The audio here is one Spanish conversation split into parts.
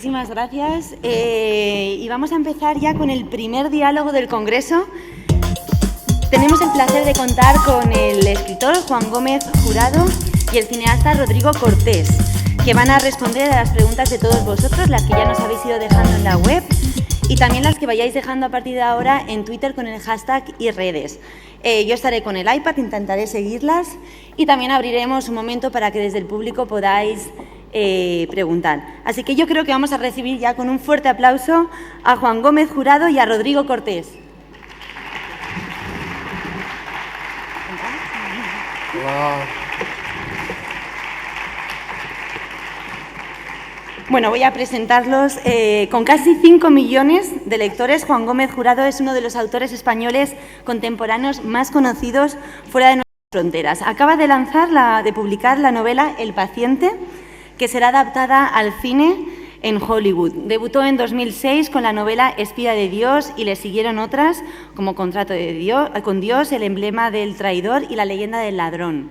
Muchísimas gracias. Y vamos a empezar ya con el primer diálogo del Congreso. Tenemos el placer de contar con el escritor Juan Gómez Jurado y el cineasta Rodrigo Cortés, que van a responder a las preguntas de todos vosotros, las que ya nos habéis ido dejando en la web y también las que vayáis dejando a partir de ahora en Twitter con el hashtag y redes. Yo estaré con el iPad, intentaré seguirlas y también abriremos un momento para que desde el público podáis preguntar. Así que yo creo que vamos a recibir ya con un fuerte aplauso a Juan Gómez Jurado y a Rodrigo Cortés. Hola. Bueno, voy a presentarlos. Con casi 5 millones de lectores, Juan Gómez Jurado es uno de los autores españoles contemporáneos más conocidos fuera de nuestras fronteras. Acaba de publicar la novela El paciente, que será adaptada al cine en Hollywood. Debutó en 2006 con la novela Espía de Dios y le siguieron otras como Contrato con Dios, El emblema del traidor y La leyenda del ladrón.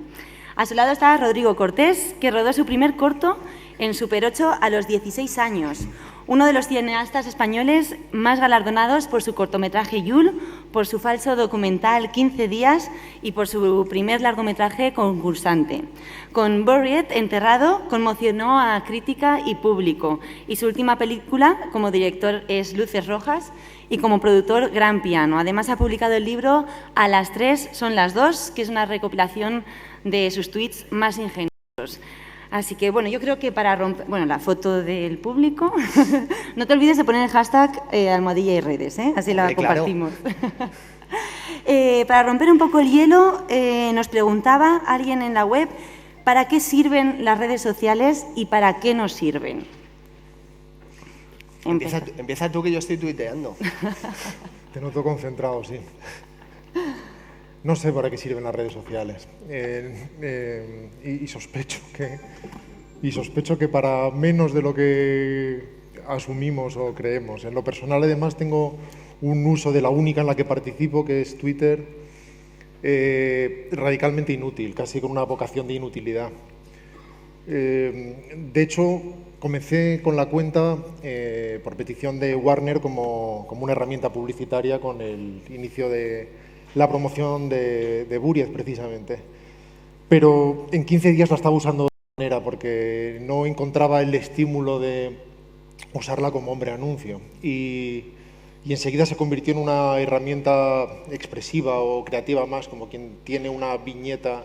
A su lado está Rodrigo Cortés, que rodó su primer corto en Super 8 a los 16 años. Uno de los cineastas españoles más galardonados por su cortometraje Yul, por su falso documental 15 días y por su primer largometraje Concursante. Con Buried, Enterrado, conmocionó a crítica y público. Y su última película como director es Luces Rojas y como productor Gran Piano. Además ha publicado el libro A las 3 son las 2, que es una recopilación de sus tweets más ingeniosos. Así que, bueno, yo creo que para romper... Bueno, la foto del público. No te olvides de poner el hashtag almohadilla y redes, ¿eh? Así la compartimos. Claro. Para romper un poco el hielo, nos preguntaba alguien en la web, ¿para qué sirven las redes sociales y para qué nos sirven? Empieza tú, que yo estoy tuiteando. Te noto concentrado, sí. No sé para qué sirven las redes sociales y sospecho que para menos de lo que asumimos o creemos. En lo personal, además, tengo un uso de la única en la que participo, que es Twitter, radicalmente inútil, casi con una vocación de inutilidad. De hecho, comencé con la cuenta por petición de Warner como una herramienta publicitaria con el inicio de la promoción de Buried, precisamente. Pero en 15 días la estaba usando de otra manera porque no encontraba el estímulo de usarla como hombre anuncio. Y enseguida se convirtió en una herramienta expresiva o creativa más, como quien tiene una viñeta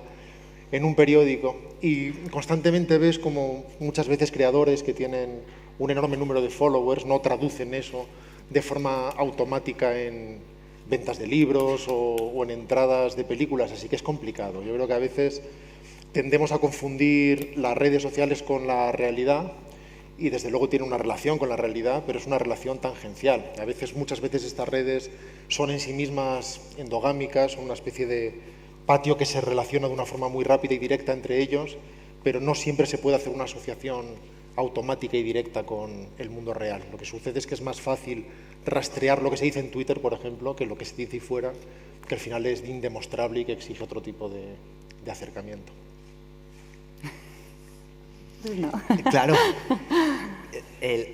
en un periódico. Y constantemente ves como muchas veces creadores que tienen un enorme número de followers no traducen eso de forma automática en ventas de libros o en entradas de películas, así que es complicado. Yo creo que a veces tendemos a confundir las redes sociales con la realidad y desde luego tiene una relación con la realidad, pero es una relación tangencial. Muchas veces estas redes son en sí mismas endogámicas, son una especie de patio que se relaciona de una forma muy rápida y directa entre ellos, pero no siempre se puede hacer una asociación automática y directa con el mundo real. Lo que sucede es que es más fácil rastrear lo que se dice en Twitter, por ejemplo, que lo que se dice fuera, que al final es indemostrable y que exige otro tipo de acercamiento. No. Claro.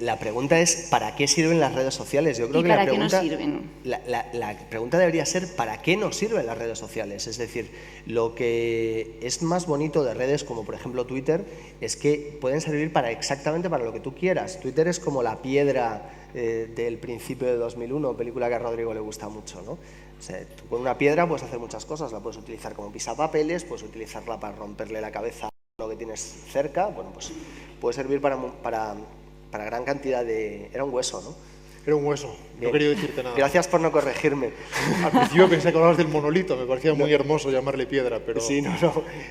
La pregunta es, ¿para qué sirven las redes sociales? Yo creo que ¿para qué nos sirven? La pregunta debería ser, ¿para qué nos sirven las redes sociales? Es decir, lo que es más bonito de redes como, por ejemplo, Twitter, es que pueden servir exactamente para lo que tú quieras. Twitter es como la piedra del principio de 2001, película que a Rodrigo le gusta mucho, ¿no? O sea, tú con una piedra puedes hacer muchas cosas. La puedes utilizar como pisapapeles, puedes utilizarla para romperle la cabeza a lo que tienes cerca. Bueno, pues puede servir para gran cantidad de... Era un hueso, ¿no? Era un hueso, Bien. No quería decirte nada. Gracias por no corregirme. Al principio pensé que hablabas del monolito, me parecía muy hermoso llamarle piedra, pero... Sí,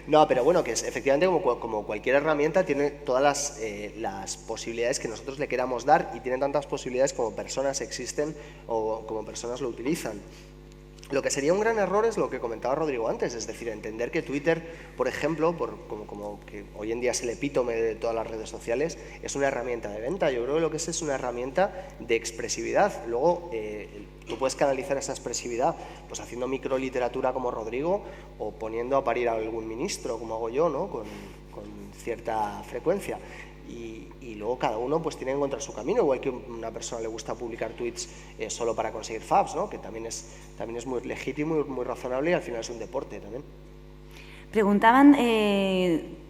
no, pero bueno, que es, efectivamente como cualquier herramienta tiene todas las posibilidades que nosotros le queramos dar y tiene tantas posibilidades como personas existen o como personas lo utilizan. Lo que sería un gran error es lo que comentaba Rodrigo antes, es decir, entender que Twitter, por ejemplo, como que hoy en día es el epítome de todas las redes sociales, es una herramienta de venta. Yo creo que lo que es una herramienta de expresividad. Luego, tú puedes canalizar esa expresividad pues haciendo microliteratura como Rodrigo o poniendo a parir a algún ministro, como hago yo, ¿no? Con cierta frecuencia. y luego cada uno pues tiene que encontrar su camino, igual que a una persona le gusta publicar tweets solo para conseguir faps, ¿no? Que también es muy legítimo y muy razonable, y al final es un deporte también. Preguntaban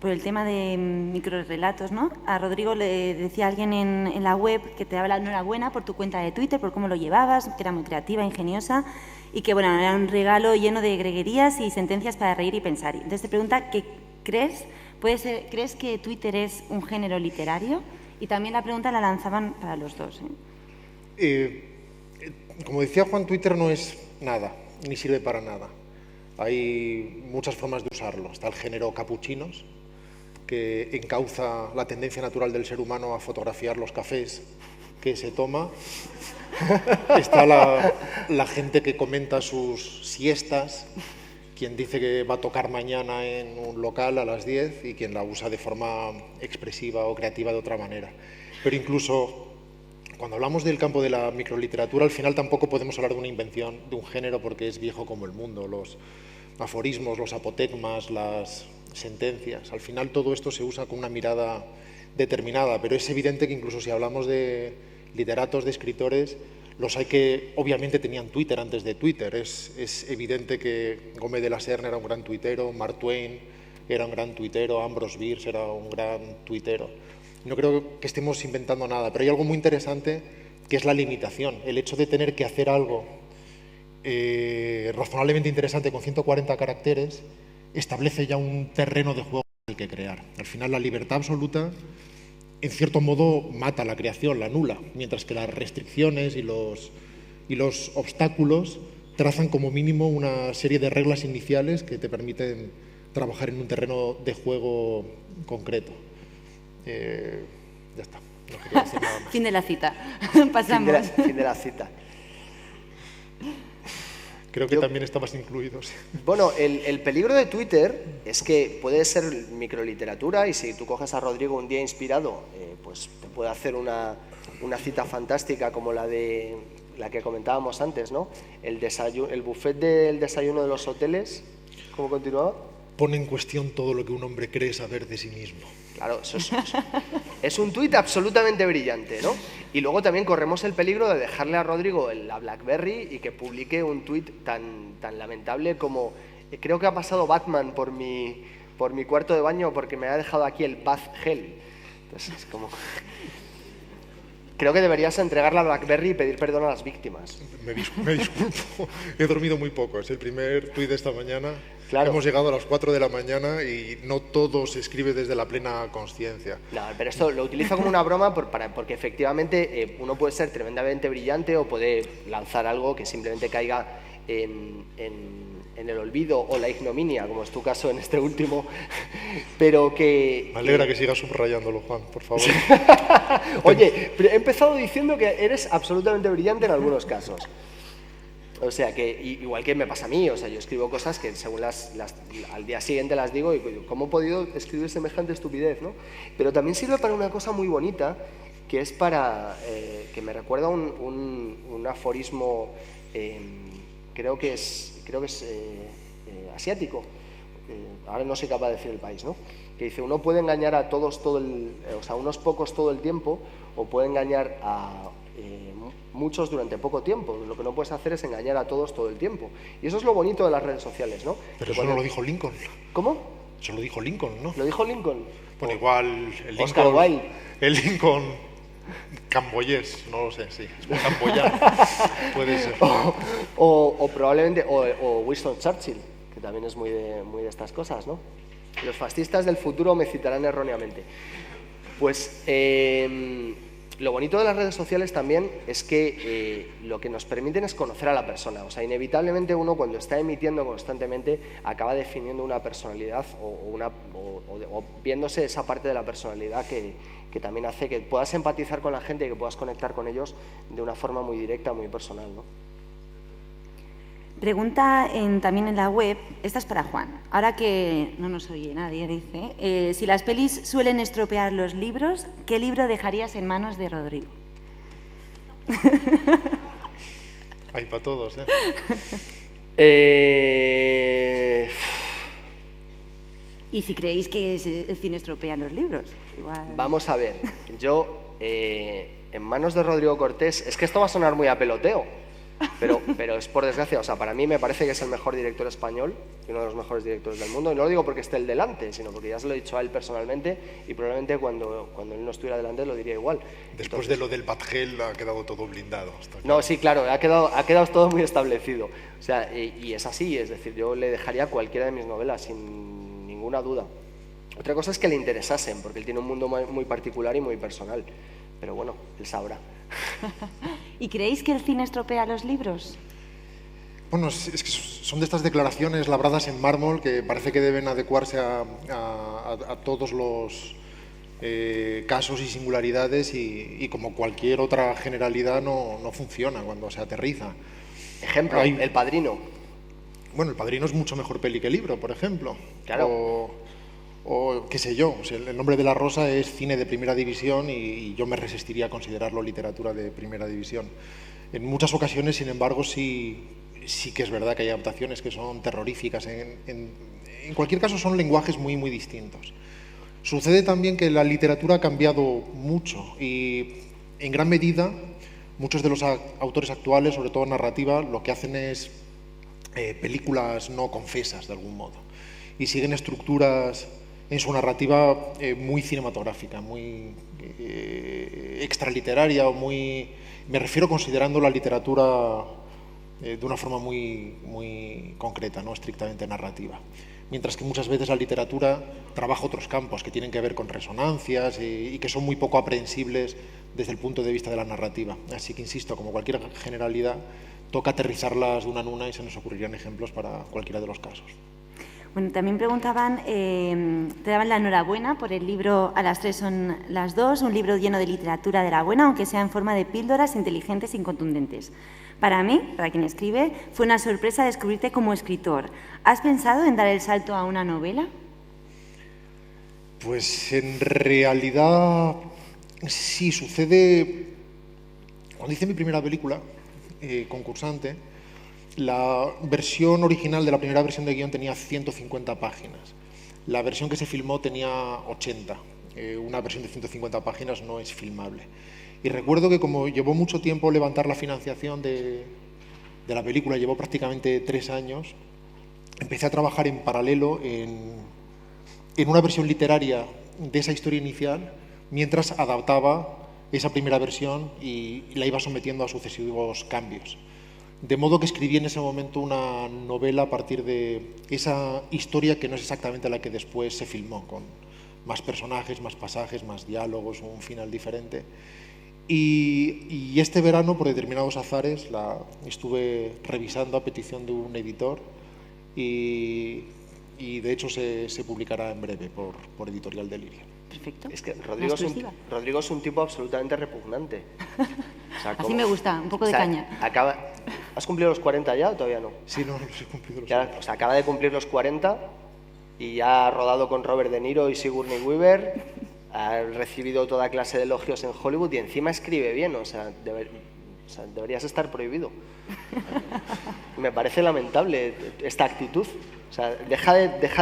por el tema de microrelatos, ¿no? A Rodrigo le decía alguien en la web que te daba la enhorabuena por tu cuenta de Twitter, por cómo lo llevabas, que era muy creativa, ingeniosa, y que bueno, era un regalo lleno de greguerías y sentencias para reír y pensar. Entonces te pregunta, ¿qué crees? ¿Crees que Twitter es un género literario? Y también la pregunta la lanzaban para los dos. Como decía Juan, Twitter no es nada, ni sirve para nada. Hay muchas formas de usarlo. Está el género capuchinos, que encauza la tendencia natural del ser humano a fotografiar los cafés que se toma. Está la gente que comenta sus siestas, quien dice que va a tocar mañana en un local a las 10 y quien la usa de forma expresiva o creativa de otra manera. Pero incluso cuando hablamos del campo de la microliteratura, al final tampoco podemos hablar de una invención, de un género, porque es viejo como el mundo. Los aforismos, los apotegmas, las sentencias, al final todo esto se usa con una mirada determinada, pero es evidente que incluso si hablamos de literatos, de escritores, los hay que obviamente tenían Twitter antes de Twitter. Es evidente que Gómez de la Serna era un gran tuitero, Mark Twain era un gran tuitero, Ambrose Bierce era un gran tuitero. No creo que estemos inventando nada, pero hay algo muy interesante que es la limitación, el hecho de tener que hacer algo razonablemente interesante con 140 caracteres establece ya un terreno de juego en el que crear. Al final la libertad absoluta en cierto modo mata la creación, la anula, mientras que las restricciones y los obstáculos trazan como mínimo una serie de reglas iniciales que te permiten trabajar en un terreno de juego concreto. Ya está, no quería decir nada más. Fin de la cita. Pasamos. Fin de la cita. Creo que también estabas incluido. Sí. Bueno, el peligro de Twitter es que puede ser microliteratura, y si tú coges a Rodrigo un día inspirado, pues te puede hacer una cita fantástica como la que comentábamos antes, ¿no? El buffet del desayuno de los hoteles, ¿cómo continuaba? Pone en cuestión todo lo que un hombre cree saber de sí mismo. Claro, eso es un tuit absolutamente brillante, ¿no? Y luego también corremos el peligro de dejarle a Rodrigo la BlackBerry y que publique un tuit tan lamentable como creo que ha pasado Batman por mi cuarto de baño porque me ha dejado aquí el bath gel. Entonces es como... Creo que deberías entregar la BlackBerry y pedir perdón a las víctimas. Me disculpo, he dormido muy poco, es el primer tuit de esta mañana. Claro. Hemos llegado a las 4 de la mañana y no todo se escribe desde la plena consciencia. No, pero esto lo utilizo como una broma porque efectivamente uno puede ser tremendamente brillante o puede lanzar algo que simplemente caiga en el olvido o la ignominia, como es tu caso en este último, pero que... Me alegra que sigas subrayándolo, Juan, por favor. Oye, he empezado diciendo que eres absolutamente brillante en algunos casos. O sea, que igual que me pasa a mí, o sea, yo escribo cosas que según al día siguiente las digo y ¿cómo he podido escribir semejante estupidez, no? Pero también sirve para una cosa muy bonita, que es para, que me recuerda un aforismo, creo que es asiático, ahora no soy capaz de decir el país, ¿no? Que dice, uno puede engañar a todos unos pocos todo el tiempo, o puede engañar a muchos durante poco tiempo. Lo que no puedes hacer es engañar a todos todo el tiempo. Y eso es lo bonito de las redes sociales, ¿no? Pero eso no lo dijo Lincoln. ¿Cómo? Eso lo dijo Lincoln, ¿no? ¿Lo dijo Lincoln? Bueno, igual el Oscar Lincoln... Wilde. El Lincoln camboyés, no lo sé, sí. Es muy camboyano. Puede ser. O probablemente... O Winston Churchill, que también es muy de estas cosas, ¿no? Los fascistas del futuro me citarán erróneamente. Pues... lo bonito de las redes sociales también es que lo que nos permiten es conocer a la persona. O sea, inevitablemente uno cuando está emitiendo constantemente acaba definiendo una personalidad o viéndose esa parte de la personalidad que también hace que puedas empatizar con la gente y que puedas conectar con ellos de una forma muy directa, muy personal, ¿no? Pregunta también en la web, esta es para Juan, ahora que no nos oye nadie, dice, si las pelis suelen estropear los libros, ¿qué libro dejarías en manos de Rodrigo? Hay para todos, ¿eh? Y si creéis que el cine estropea los libros. Igual... Vamos a ver, yo en manos de Rodrigo Cortés, es que esto va a sonar muy a peloteo, pero es por desgracia, o sea, para mí me parece que es el mejor director español y uno de los mejores directores del mundo, y no lo digo porque esté él delante, sino porque ya se lo he dicho a él personalmente y probablemente cuando él no estuviera delante lo diría igual. Después de lo del Badgel ha quedado todo blindado. No, sí, claro, ha quedado todo muy establecido, o sea, y es así, es decir, yo le dejaría cualquiera de mis novelas sin ninguna duda. Otra cosa es que le interesasen, porque él tiene un mundo muy particular y muy personal, pero bueno, él sabrá. ¿Y creéis que el cine estropea los libros? Bueno, es que son de estas declaraciones labradas en mármol que parece que deben adecuarse a todos los casos y singularidades y como cualquier otra generalidad no funciona cuando se aterriza. Ejemplo, El Padrino. Bueno, El Padrino es mucho mejor peli que libro, por ejemplo. Claro. O qué sé yo, o sea, El nombre de la rosa es cine de primera división y yo me resistiría a considerarlo literatura de primera división. En muchas ocasiones, sin embargo, sí que es verdad que hay adaptaciones que son terroríficas. En cualquier caso, son lenguajes muy, muy distintos. Sucede también que la literatura ha cambiado mucho y, en gran medida, muchos de los autores actuales, sobre todo narrativa, lo que hacen es películas no confesas, de algún modo, y siguen estructuras en su narrativa muy cinematográfica, muy extraliteraria, o muy... Me refiero considerando la literatura de una forma muy, muy concreta, no estrictamente narrativa. Mientras que muchas veces la literatura trabaja otros campos que tienen que ver con resonancias y que son muy poco aprehensibles desde el punto de vista de la narrativa. Así que, insisto, como cualquier generalidad, toca aterrizarlas de una en una y se nos ocurrirían ejemplos para cualquiera de los casos. Bueno, también preguntaban, te daban la enhorabuena por el libro A las 3 son las 2, un libro lleno de literatura de la buena, aunque sea en forma de píldoras inteligentes y contundentes. Para mí, para quien escribe, fue una sorpresa descubrirte como escritor. ¿Has pensado en dar el salto a una novela? Pues en realidad sí, sucede... Cuando hice mi primera película, Concursante, la versión original de la primera versión de guión tenía 150 páginas. La versión que se filmó tenía 80. Una versión de 150 páginas no es filmable. Y recuerdo que como llevó mucho tiempo levantar la financiación de la película, llevó prácticamente 3 años, empecé a trabajar en paralelo en una versión literaria de esa historia inicial, mientras adaptaba esa primera versión y la iba sometiendo a sucesivos cambios. De modo que escribí en ese momento una novela a partir de esa historia que no es exactamente la que después se filmó, con más personajes, más pasajes, más diálogos, un final diferente. Y este verano, por determinados azares, la estuve revisando a petición de un editor y de hecho se publicará en breve por Editorial Delirio. Perfecto. Es que Rodrigo es un tipo absolutamente repugnante. O sea, así me gusta, un poco de caña. ¿Has cumplido los 40 ya o todavía no? Sí, no los he cumplido los 40. O sea, acaba de cumplir los 40 y ya ha rodado con Robert De Niro y Sigourney Weaver, ha recibido toda clase de elogios en Hollywood y encima escribe bien, o sea, deberías estar prohibido. Me parece lamentable esta actitud. O sea, deja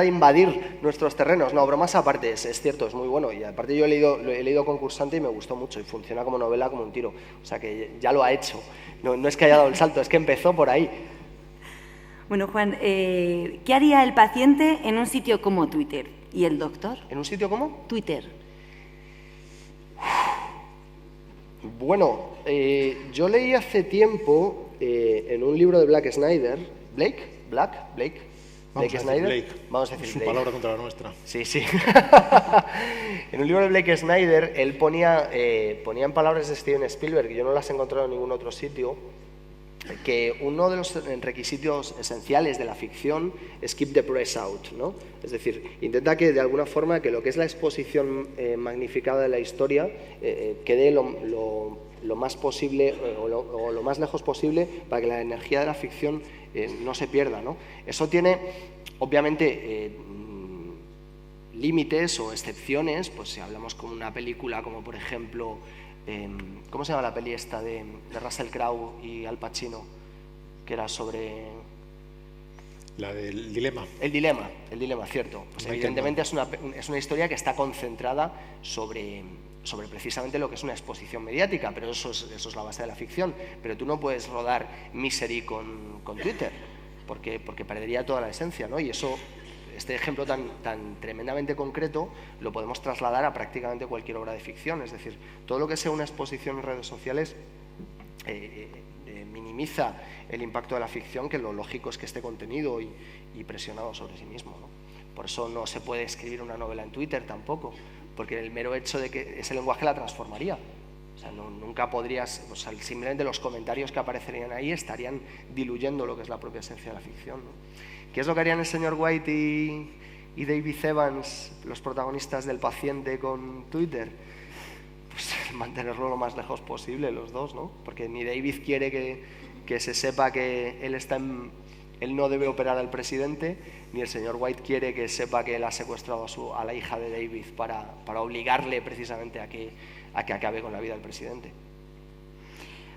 de invadir nuestros terrenos. No, bromas aparte, es cierto, es muy bueno. Y aparte yo he leído Concursante y me gustó mucho. Y funciona como novela, como un tiro. O sea, que ya lo ha hecho. No es que haya dado el salto, es que empezó por ahí. Bueno, Juan, ¿qué haría el paciente en un sitio como Twitter? ¿Y el doctor? ¿En un sitio como? Twitter. Bueno, yo leí hace tiempo en un libro de Blake Snyder. ¿Blake? Blake Snyder. Vamos a decir su Blake. Palabra contra la nuestra. Sí. En un libro de Blake Snyder, él ponía en palabras de Steven Spielberg, que yo no las he encontrado en ningún otro sitio, que uno de los requisitos esenciales de la ficción es keep the press out, ¿no? Es decir, intenta que de alguna forma que lo que es la exposición magnificada de la historia quede lo más posible o lo más lejos posible para que la energía de la ficción no se pierda, ¿no? Eso tiene, obviamente, límites o excepciones, pues si hablamos con una película como, por ejemplo, ¿cómo se llama la peli esta de Russell Crowe y Al Pacino? Que era sobre... La del dilema. El dilema, cierto. Pues evidentemente es una historia que está concentrada sobre precisamente lo que es una exposición mediática, pero eso es la base de la ficción. Pero tú no puedes rodar Misery con Twitter, porque perdería toda la esencia, ¿no? Y este ejemplo tan tremendamente concreto lo podemos trasladar a prácticamente cualquier obra de ficción. Es decir, todo lo que sea una exposición en redes sociales minimiza el impacto de la ficción, que lo lógico es que esté contenido y presionado sobre sí mismo, ¿no? Por eso no se puede escribir una novela en Twitter tampoco, porque el mero hecho de que ese lenguaje la transformaría. O sea, nunca podrías, o sea, simplemente los comentarios que aparecerían ahí estarían diluyendo lo que es la propia esencia de la ficción, ¿no? ¿Qué es lo que harían el señor White y David Evans, los protagonistas del Paciente, con Twitter? Pues mantenerlo lo más lejos posible los dos, ¿no? Porque ni David quiere que se sepa que él no debe operar al presidente, ni el señor White quiere que sepa que él ha secuestrado a la hija de David para obligarle precisamente a que acabe con la vida del presidente.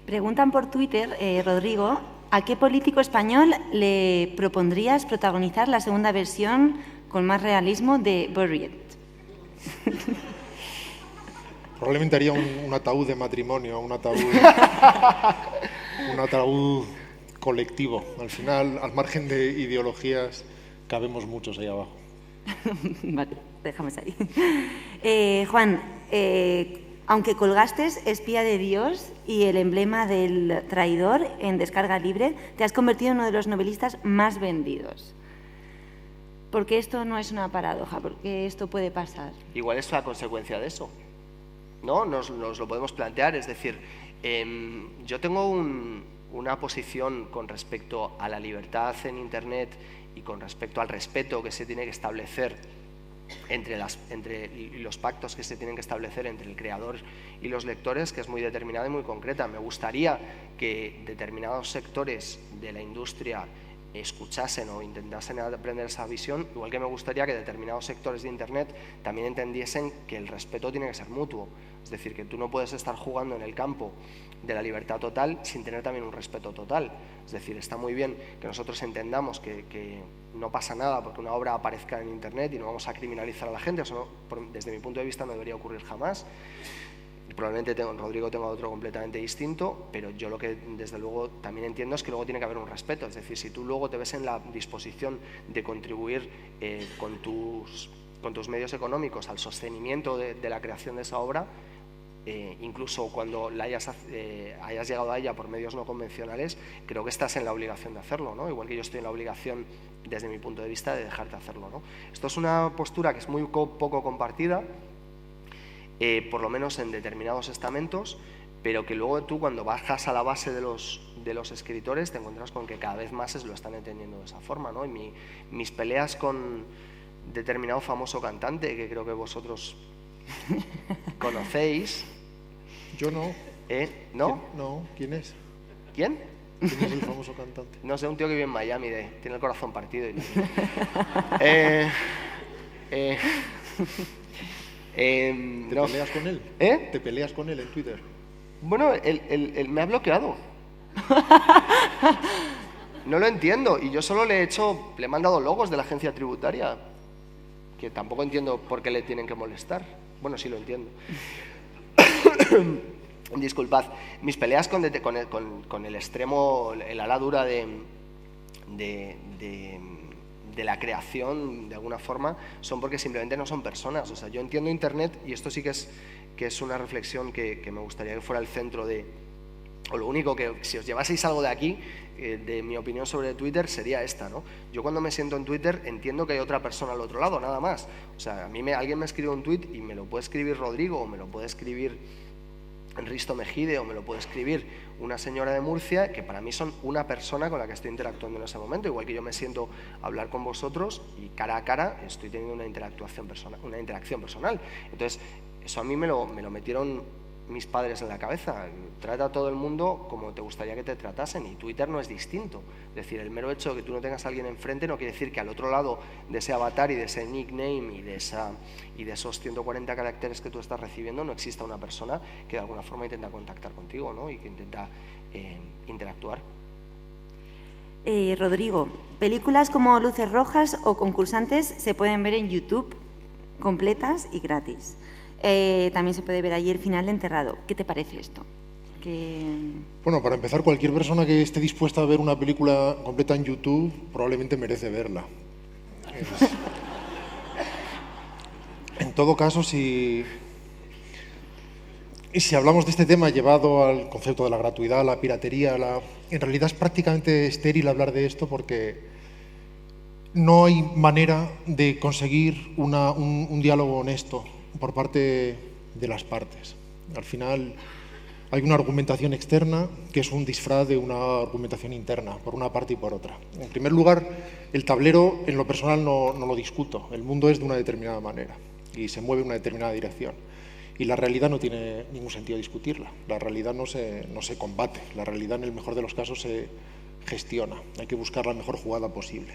Preguntan por Twitter, Rodrigo, ¿a qué político español le propondrías protagonizar la segunda versión con más realismo de Buried? Probablemente haría un ataúd de matrimonio, un ataúd colectivo. Al final, al margen de ideologías, cabemos muchos ahí abajo. Vale, dejamos ahí. Juan, aunque colgaste Espía de Dios y el emblema del traidor en descarga libre, te has convertido en uno de los novelistas más vendidos. ¿Por qué esto no es una paradoja? ¿Por qué esto puede pasar? Igual es una consecuencia de eso, ¿no? Nos lo podemos plantear. Es decir, yo tengo una posición con respecto a la libertad en Internet y con respecto al respeto que se tiene que establecer entre los pactos que se tienen que establecer entre el creador y los lectores, que es muy determinada y muy concreta. Me gustaría que determinados sectores de la industria escuchasen o intentasen aprender esa visión, igual que me gustaría que determinados sectores de Internet también entendiesen que el respeto tiene que ser mutuo. Es decir, que tú no puedes estar jugando en el campo de la libertad total sin tener también un respeto total. Es decir, está muy bien que nosotros entendamos que no pasa nada porque una obra aparezca en Internet y no vamos a criminalizar a la gente. Eso desde mi punto de vista no debería ocurrir jamás. Probablemente Rodrigo tenga otro completamente distinto, pero yo lo que desde luego también entiendo es que luego tiene que haber un respeto. Es decir, si tú luego te ves en la disposición de contribuir con tus medios económicos al sostenimiento de la creación de esa obra, incluso cuando hayas llegado a ella por medios no convencionales, creo que estás en la obligación de hacerlo, ¿no? Igual que yo estoy en la obligación, desde mi punto de vista, de dejarte hacerlo, ¿no? Esto es una postura que es muy poco compartida, por lo menos en determinados estamentos, pero que luego tú, cuando bajas a la base de los escritores, te encuentras con que cada vez más lo están entendiendo de esa forma, ¿no? Y mis peleas con determinado famoso cantante, que creo que vosotros conocéis. Yo no. ¿No? No, ¿quién es? ¿Quién? ¿Quién es el famoso cantante? No sé, un tío que vive en Miami, tiene el corazón partido. Y ¿Te peleas con él? ¿Te peleas con él en Twitter? Bueno, él me ha bloqueado. No lo entiendo. Y yo solo le he mandado logos de la agencia tributaria, que tampoco entiendo por qué le tienen que molestar. Bueno, sí lo entiendo. Disculpad. Mis peleas con el extremo, el ala dura de la creación, de alguna forma, son porque simplemente no son personas. O sea, yo entiendo Internet, y esto sí que es una reflexión que me gustaría que fuera el centro o lo único que, si os llevaseis algo de aquí, de mi opinión sobre Twitter, sería esta, ¿no? Yo cuando me siento en Twitter entiendo que hay otra persona al otro lado, nada más. O sea, alguien me escribe un tweet y me lo puede escribir Rodrigo, o me lo puede escribir Risto Mejide, o me lo puede escribir una señora de Murcia, que para mí son una persona con la que estoy interactuando en ese momento, igual que yo me siento a hablar con vosotros y cara a cara estoy teniendo una interacción personal. Entonces, eso a mí me lo metieron mis padres en la cabeza. Trata a todo el mundo como te gustaría que te tratasen, y Twitter no es distinto. Es decir, el mero hecho de que tú no tengas a alguien enfrente no quiere decir que al otro lado de ese avatar y de ese nickname y de esos 140 caracteres que tú estás recibiendo no exista una persona que de alguna forma intenta contactar contigo, ¿no? Y que intenta interactuar. Rodrigo, películas como Luces Rojas o Concursantes se pueden ver en YouTube completas y gratis. También se puede ver allí el final de Enterrado. ¿Qué te parece esto? Bueno, para empezar, cualquier persona que esté dispuesta a ver una película completa en YouTube probablemente merece verla. En todo caso, si hablamos de este tema llevado al concepto de la gratuidad, la piratería, en realidad es prácticamente estéril hablar de esto porque no hay manera de conseguir un diálogo honesto por parte de las partes. Al final hay una argumentación externa que es un disfraz de una argumentación interna, por una parte y por otra. En primer lugar, el tablero en lo personal no lo discuto. El mundo es de una determinada manera y se mueve en una determinada dirección. Y la realidad no tiene ningún sentido discutirla. La realidad no se combate. La realidad, en el mejor de los casos, se gestiona. Hay que buscar la mejor jugada posible.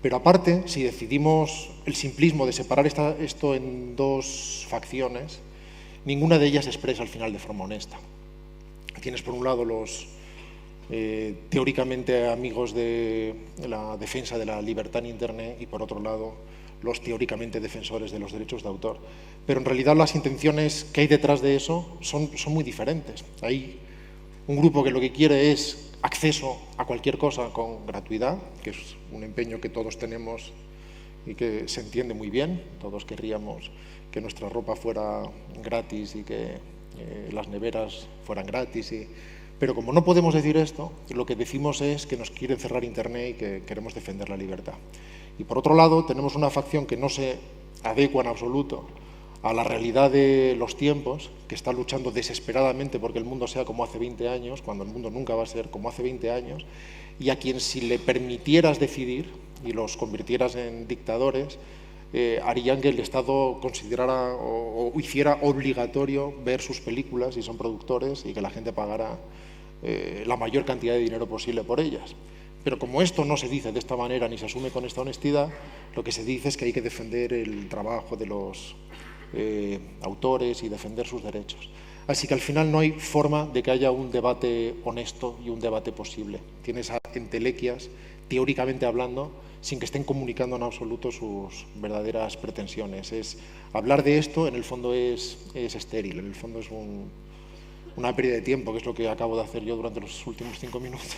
Pero aparte, si decidimos el simplismo de separar esto en dos facciones, ninguna de ellas se expresa al final de forma honesta. Tienes por un lado los teóricamente amigos de la defensa de la libertad en Internet y por otro lado los teóricamente defensores de los derechos de autor. Pero en realidad las intenciones que hay detrás de eso son muy diferentes. Hay un grupo que lo que quiere es acceso a cualquier cosa con gratuidad, que es un empeño que todos tenemos y que se entiende muy bien. Todos querríamos que nuestra ropa fuera gratis y que las neveras fueran gratis. Pero como no podemos decir esto, lo que decimos es que nos quieren cerrar Internet y que queremos defender la libertad. Y por otro lado, tenemos una facción que no se adecua en absoluto a la realidad de los tiempos, que está luchando desesperadamente porque el mundo sea como hace 20 años, cuando el mundo nunca va a ser como hace 20 años, y a quien si le permitieras decidir y los convirtieras en dictadores, harían que el Estado considerara o hiciera obligatorio ver sus películas si son productores y que la gente pagara la mayor cantidad de dinero posible por ellas. Pero como esto no se dice de esta manera ni se asume con esta honestidad, lo que se dice es que hay que defender el trabajo de los autores y defender sus derechos. Así que al final no hay forma de que haya un debate honesto y un debate posible. Tienes a entelequias, teóricamente hablando, sin que estén comunicando en absoluto sus verdaderas pretensiones. Hablar de esto, en el fondo, es estéril, en el fondo es una pérdida de tiempo, que es lo que acabo de hacer yo durante los últimos 5 minutos.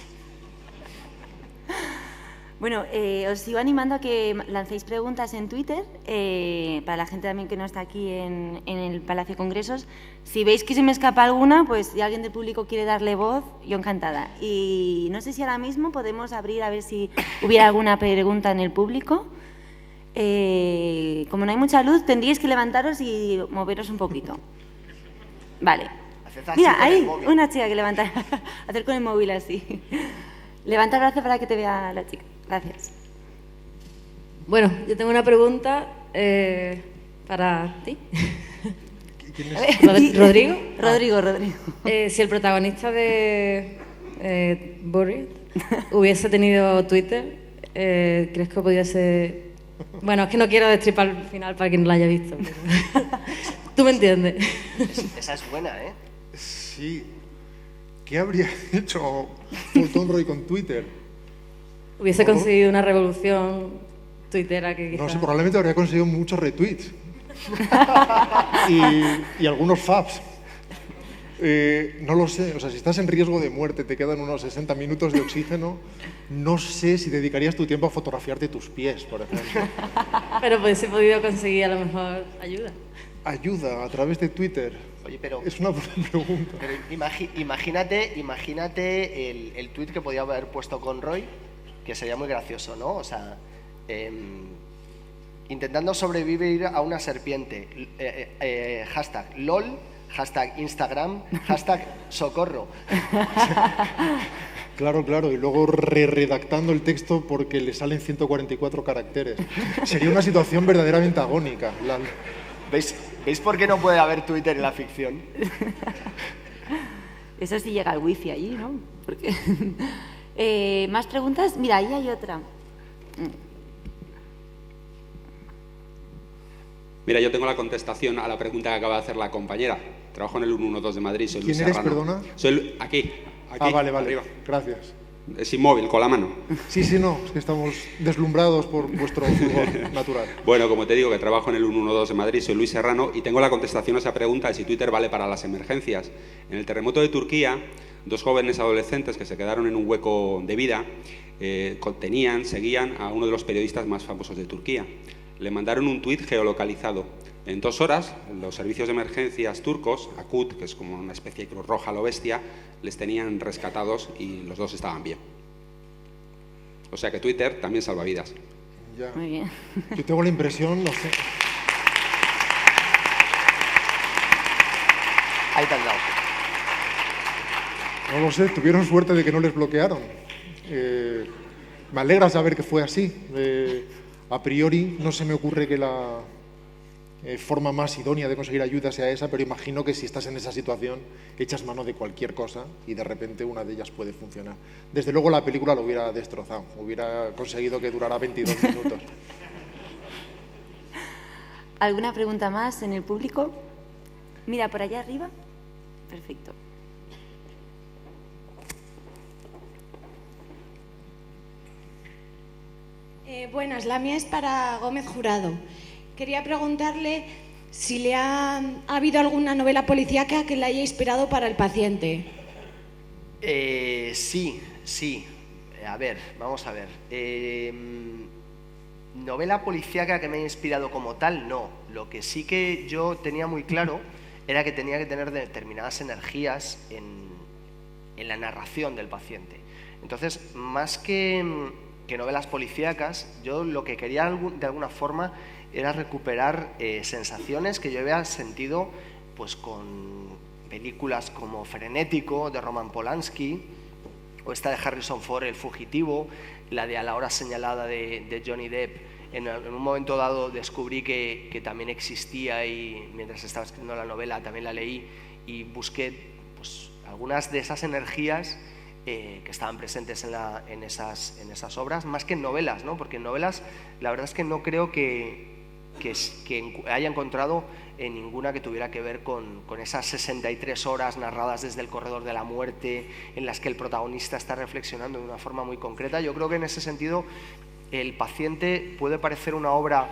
Bueno, os sigo animando a que lancéis preguntas en Twitter, para la gente también que no está aquí en el Palacio de Congresos. Si veis que se me escapa alguna, pues si alguien del público quiere darle voz, yo encantada. Y no sé si ahora mismo podemos abrir a ver si hubiera alguna pregunta en el público. Como no hay mucha luz, tendríais que levantaros y moveros un poquito. Vale. Mira, hay una chica que levanta, hacer con el móvil así. Levanta el brazo para que te vea la chica. Gracias. Bueno, yo tengo una pregunta para ti. ¿Quién es? ¿Rodrigo? Rodrigo. Si el protagonista de Buried hubiese tenido Twitter, ¿crees que podría ser...? Bueno, es que no quiero destripar el final para quien no lo haya visto. Pero... ¿Tú me entiendes? Esa es buena, ¿eh? Sí. ¿Qué habría hecho Fultonroy con Twitter? Hubiese conseguido una revolución tuitera que quizás... No sé, probablemente habría conseguido muchos retweets y algunos faps. No lo sé, o sea, si estás en riesgo de muerte, te quedan unos 60 minutos de oxígeno, no sé si dedicarías tu tiempo a fotografiarte tus pies, por ejemplo. Pero hubiese podido conseguir a lo mejor ayuda. Ayuda a través de Twitter. Oye, pero... Es una buena pregunta. Pero imagínate el tuit que podía haber puesto Conroy, que sería muy gracioso, ¿no? O sea, intentando sobrevivir a una serpiente, hashtag LOL, hashtag Instagram, hashtag socorro. Claro, y luego redactando el texto porque le salen 144 caracteres. Sería una situación verdaderamente agónica. ¿Veis por qué no puede haber Twitter en la ficción? Eso sí llega al wifi allí, ¿no? Porque... ¿Más preguntas? Mira, ahí hay otra. Mira, yo tengo la contestación a la pregunta que acaba de hacer la compañera. Trabajo en el 112 de Madrid, soy Luis ¿Quién eres, Serrano. perdona? Soy aquí, vale, arriba. gracias. Es inmóvil, con la mano. Sí, no, es que estamos deslumbrados por vuestro fulgor natural. Bueno, como te digo, que trabajo en el 112 de Madrid, soy Luis Serrano y tengo la contestación a esa pregunta de si Twitter vale para las emergencias. En el terremoto de Turquía, 2 jóvenes adolescentes que se quedaron en un hueco de vida seguían a uno de los periodistas más famosos de Turquía. Le mandaron un tuit geolocalizado. En 2 horas, los servicios de emergencias turcos, AKUT, que es como una especie de Cruz Roja a lo bestia, les tenían rescatados y los 2 estaban bien. O sea que Twitter también salva vidas. Ya. Muy bien. Yo tengo la impresión, no sé. Ahí te han dado. No lo sé, tuvieron suerte de que no les bloquearon. Me alegra saber que fue así. A priori no se me ocurre que la forma más idónea de conseguir ayuda sea esa, pero imagino que si estás en esa situación, echas mano de cualquier cosa y de repente una de ellas puede funcionar. Desde luego la película lo hubiera destrozado, hubiera conseguido que durara 22 minutos. ¿Alguna pregunta más en el público? Mira, por allá arriba. Perfecto. Buenas, la mía es para Gómez Jurado. Quería preguntarle si le ha habido alguna novela policíaca que le haya inspirado para El paciente. Sí. A ver, vamos a ver. Novela policíaca que me haya inspirado como tal, no. Lo que sí que yo tenía muy claro era que tenía que tener determinadas energías en la narración del paciente. Entonces, más que novelas policíacas, yo lo que quería de alguna forma era recuperar sensaciones que yo había sentido pues con películas como Frenético, de Roman Polanski, o esta de Harrison Ford, El fugitivo, la de A la hora señalada de Johnny Depp. En un momento dado descubrí que también existía y mientras estaba escribiendo la novela también la leí y busqué pues, algunas de esas energías que estaban presentes en esas obras, más que en novelas, ¿no? Porque en novelas la verdad es que no creo que haya encontrado ninguna que tuviera que ver con esas 63 horas narradas desde el corredor de la muerte, en las que el protagonista está reflexionando de una forma muy concreta. Yo creo que en ese sentido El paciente puede parecer una obra,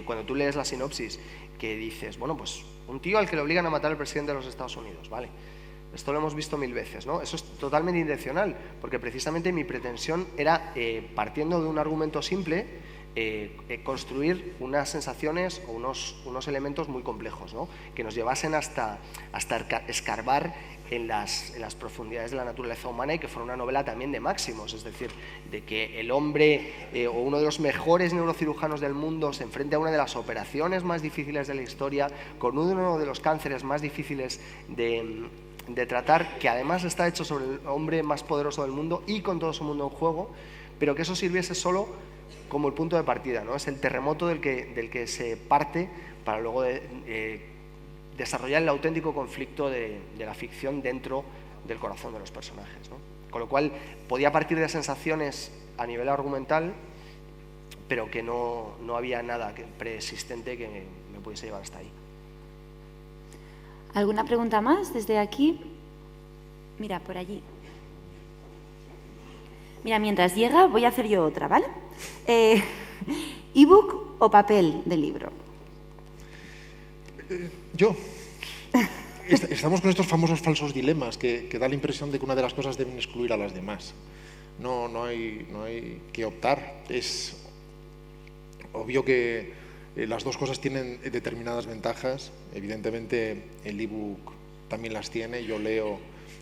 cuando tú lees la sinopsis, que dices, bueno, pues un tío al que le obligan a matar al presidente de los Estados Unidos, ¿vale? Esto lo hemos visto 1000 veces, ¿no? Eso es totalmente intencional, porque precisamente mi pretensión era, partiendo de un argumento simple, construir unas sensaciones o unos elementos muy complejos, ¿no? Que nos llevasen hasta escarbar en las profundidades de la naturaleza humana y que fuera una novela también de máximos, es decir, de que el hombre o uno de los mejores neurocirujanos del mundo se enfrente a una de las operaciones más difíciles de la historia, con uno de los cánceres más difíciles de tratar, que además está hecho sobre el hombre más poderoso del mundo y con todo su mundo en juego, pero que eso sirviese solo como el punto de partida, ¿no? Es el terremoto del que se parte para luego desarrollar el auténtico conflicto de la ficción dentro del corazón de los personajes, ¿no? Con lo cual podía partir de sensaciones a nivel argumental, pero que no había nada preexistente que me pudiese llevar hasta ahí. ¿Alguna pregunta más desde aquí? Mira, por allí. Mira, mientras llega voy a hacer yo otra, ¿vale? ¿E-book o papel de libro? Yo. Estamos con estos famosos falsos dilemas que da la impresión de que una de las cosas deben excluir a las demás. No hay que optar. Es obvio que las dos cosas tienen determinadas ventajas. Evidentemente el ebook también las tiene. Yo leo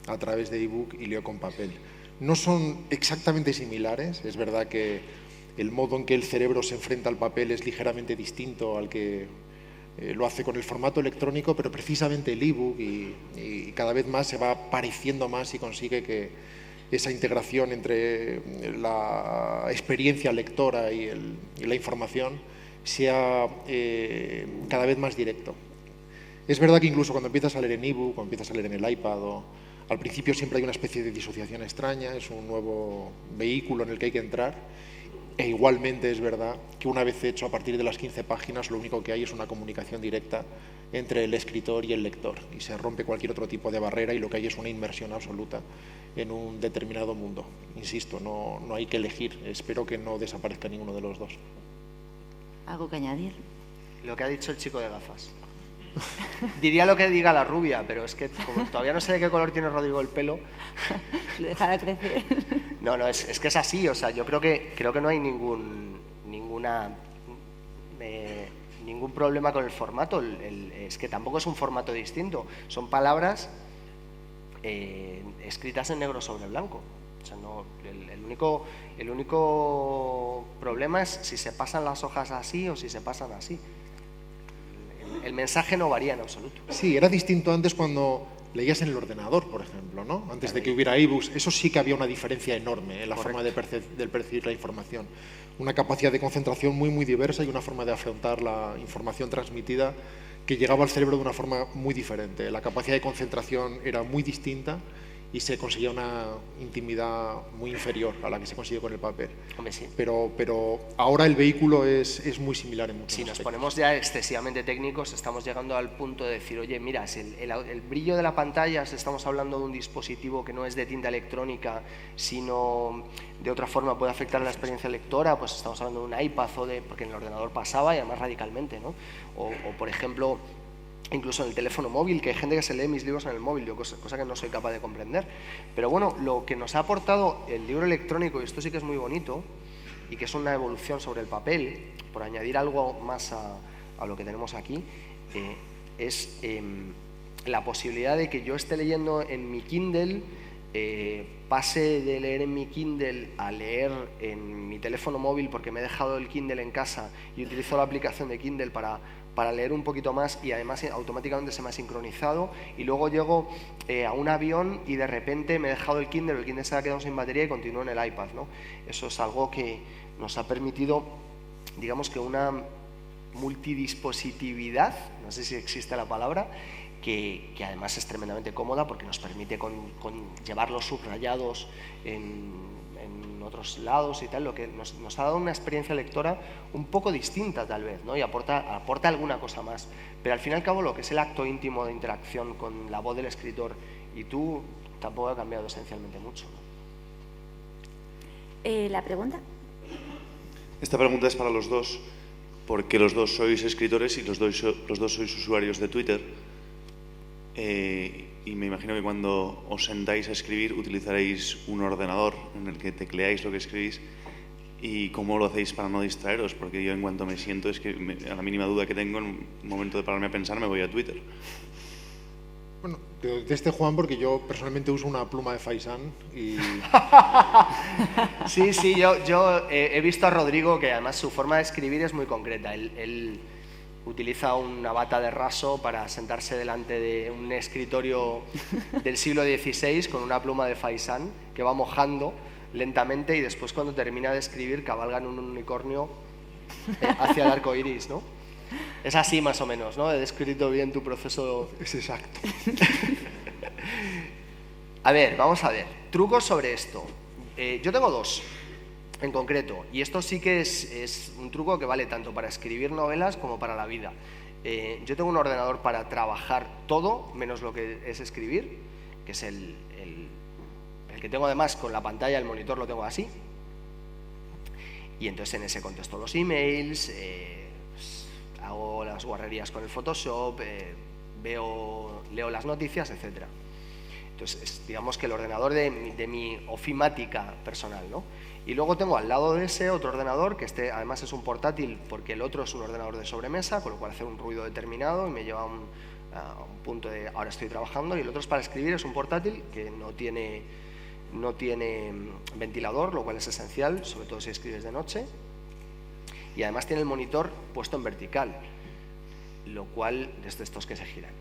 a través de ebook y leo con papel. No son exactamente similares. Es verdad que el modo en que el cerebro se enfrenta al papel es ligeramente distinto al que lo hace con el formato electrónico, pero precisamente el ebook y cada vez más se va pareciendo más y consigue que esa integración entre la experiencia lectora y la información sea cada vez más directo. Es verdad que incluso cuando empiezas a leer en ebook, cuando empiezas a leer en el iPad, al principio siempre hay una especie de disociación extraña, es un nuevo vehículo en el que hay que entrar E igualmente es verdad que una vez hecho, a partir de las 15 páginas, lo único que hay es una comunicación directa entre el escritor y el lector, y se rompe cualquier otro tipo de barrera y lo que hay es una inmersión absoluta en un determinado mundo. Insisto, no hay que elegir. Espero que no desaparezca ninguno de los dos. ¿Algo que añadir? Lo que ha dicho el chico de gafas. Diría lo que diga la rubia, pero es que como todavía no sé de qué color tiene Rodrigo el pelo. Lo dejará crecer. No, es que es así. O sea, yo creo que no hay ningún problema con el formato. Es que tampoco es un formato distinto. Son palabras escritas en negro sobre blanco. O sea, el único problema es si se pasan las hojas así o si se pasan así. El mensaje no varía en absoluto. Sí, era distinto antes cuando leías en el ordenador, por ejemplo, ¿no? Antes de que hubiera ebooks, eso sí que había una diferencia enorme en la forma de percibir la información. Una capacidad de concentración muy, muy diversa y una forma de afrontar la información transmitida que llegaba al cerebro de una forma muy diferente. La capacidad de concentración era muy distinta y se conseguía una intimidad muy inferior a la que se consigue con el papel. Hombre, sí. Pero ahora el vehículo es muy similar en muchos Si nos aspectos. ponemos ya excesivamente técnicos, estamos llegando al punto de decir, oye, mira, si el brillo de la pantalla, si estamos hablando de un dispositivo que no es de tinta electrónica, sino de otra forma puede afectar a la experiencia lectora, pues estamos hablando de un iPad porque en el ordenador pasaba y además radicalmente, ¿no? O por ejemplo, incluso en el teléfono móvil, que hay gente que se lee mis libros en el móvil, cosa que no soy capaz de comprender. Pero bueno, lo que nos ha aportado el libro electrónico, y esto sí que es muy bonito, y que es una evolución sobre el papel, por añadir algo más a lo que tenemos aquí, es la posibilidad de que yo esté leyendo en mi Kindle, pase de leer en mi Kindle a leer en mi teléfono móvil porque me he dejado el Kindle en casa y utilizo la aplicación de Kindle para leer un poquito más y además automáticamente se me ha sincronizado, y luego llego a un avión y de repente me he dejado el Kindle se ha quedado sin batería y continúo en el iPad, ¿no? Eso es algo que nos ha permitido, digamos que una multidispositividad, no sé si existe la palabra, que además es tremendamente cómoda porque nos permite llevar los subrayados en otros lados y tal, lo que nos ha dado una experiencia lectora un poco distinta tal vez, ¿no? Y aporta alguna cosa más, pero al fin y al cabo lo que es el acto íntimo de interacción con la voz del escritor y tú tampoco ha cambiado esencialmente mucho, ¿no? ¿La pregunta? Esta pregunta es para los dos, porque los dos sois escritores y los dos sois usuarios de Twitter. Y me imagino que cuando os sentáis a escribir utilizaréis un ordenador en el que tecleáis lo que escribís. ¿Y cómo lo hacéis para no distraeros? Porque yo en cuanto me siento, es que a la mínima duda que tengo, en un momento de pararme a pensar, me voy a Twitter. Bueno, de Juan, porque yo personalmente uso una pluma de Faisán y... Sí, yo he visto a Rodrigo que además su forma de escribir es muy concreta. Él utiliza una bata de raso para sentarse delante de un escritorio del siglo XVI con una pluma de Faisán que va mojando lentamente y después cuando termina de escribir cabalga en un unicornio hacia el arco iris, ¿no? Es así más o menos, ¿no? He descrito bien tu proceso. Es exacto. A ver, vamos a ver. Trucos sobre esto. Yo tengo dos en concreto, y esto sí que es un truco que vale tanto para escribir novelas como para la vida. Yo tengo un ordenador para trabajar todo, menos lo que es escribir, que es el que tengo además con la pantalla, el monitor lo tengo así. Y entonces en ese contesto los emails, hago las guarrerías con el Photoshop, leo las noticias, etc. Entonces, digamos que el ordenador de mi ofimática personal, ¿no? Y luego tengo al lado de ese otro ordenador, que además es un portátil, porque el otro es un ordenador de sobremesa, con lo cual hace un ruido determinado y me lleva a un punto de ahora estoy trabajando, y el otro es para escribir, es un portátil que no tiene ventilador, lo cual es esencial, sobre todo si escribes de noche, y además tiene el monitor puesto en vertical, lo cual, desde estos que se giran,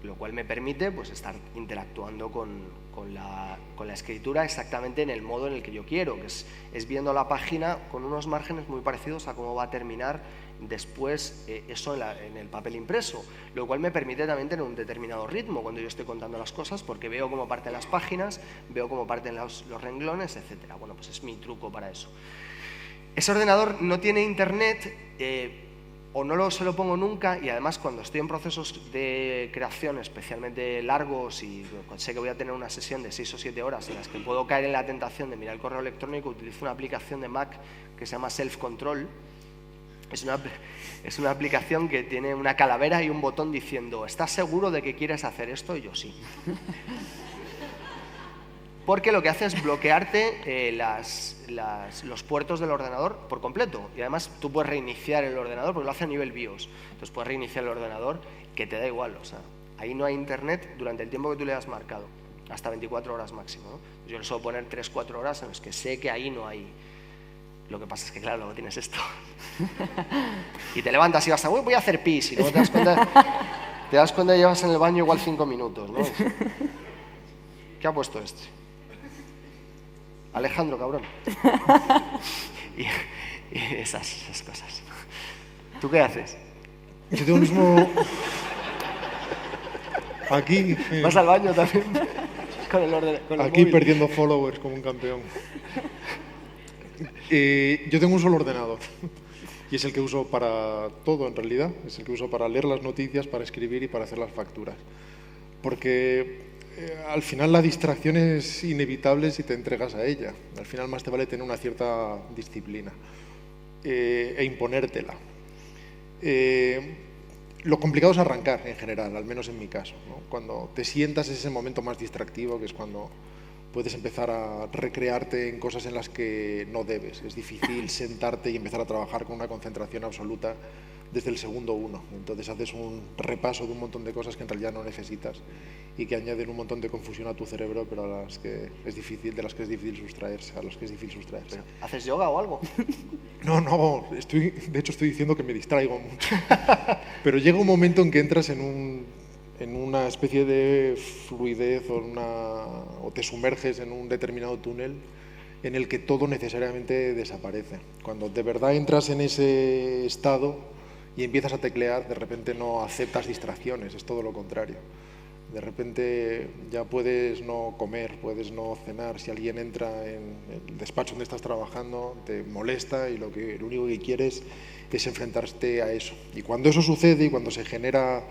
lo cual me permite pues estar interactuando con la escritura exactamente en el modo en el que yo quiero, que es viendo la página con unos márgenes muy parecidos a cómo va a terminar después eso en el papel impreso, lo cual me permite también tener un determinado ritmo cuando yo estoy contando las cosas, porque veo cómo parten las páginas, veo cómo parten los renglones, etc. Bueno, pues es mi truco para eso. Ese ordenador no tiene internet o no se lo pongo nunca, y además cuando estoy en procesos de creación especialmente largos y sé que voy a tener una sesión de 6 o 7 horas en las que puedo caer en la tentación de mirar el correo electrónico, utilizo una aplicación de Mac que se llama Self Control. Es una aplicación que tiene una calavera y un botón diciendo ¿estás seguro de que quieres hacer esto? Y yo sí. Porque lo que hace es bloquearte los puertos del ordenador por completo. Y además tú puedes reiniciar el ordenador porque lo hace a nivel BIOS. Entonces puedes reiniciar el ordenador que te da igual. O sea, ahí no hay internet durante el tiempo que tú le has marcado. Hasta 24 horas máximo, ¿no? Yo le suelo poner 3-4 horas en las que sé que ahí no hay. Lo que pasa es que, claro, luego tienes esto. Y te levantas y vas a, voy a hacer pis. Y luego te das cuenta y llevas en el baño igual 5 minutos, ¿no? ¿Qué ha puesto este? Alejandro, cabrón. Y esas cosas. ¿Tú qué haces? Yo tengo mismo... Aquí... ¿Vas al baño también? Con el aquí móvil. Perdiendo followers como un campeón. Yo tengo un solo ordenador. Y es el que uso para todo, en realidad. Es el que uso para leer las noticias, para escribir y para hacer las facturas. Porque... al final la distracción es inevitable si te entregas a ella. Al final más te vale tener una cierta disciplina e imponértela. Lo complicado es arrancar en general, al menos en mi caso, ¿no? Cuando te sientas es ese momento más distractivo, que es cuando puedes empezar a recrearte en cosas en las que no debes. Es difícil sentarte y empezar a trabajar con una concentración absoluta desde el segundo uno. Entonces haces un repaso de un montón de cosas que en realidad no necesitas y que añaden un montón de confusión a tu cerebro, pero de las que es difícil sustraerse. ¿Haces yoga o algo? No, de hecho estoy diciendo que me distraigo mucho. Pero llega un momento en que entras en una especie de fluidez o te sumerges en un determinado túnel en el que todo necesariamente desaparece. Cuando de verdad entras en ese estado y empiezas a teclear, de repente no aceptas distracciones, es todo lo contrario. De repente ya puedes no comer, puedes no cenar. Si alguien entra en el despacho donde estás trabajando, te molesta y lo único que quieres es enfrentarte a eso. Y cuando eso sucede y cuando se genera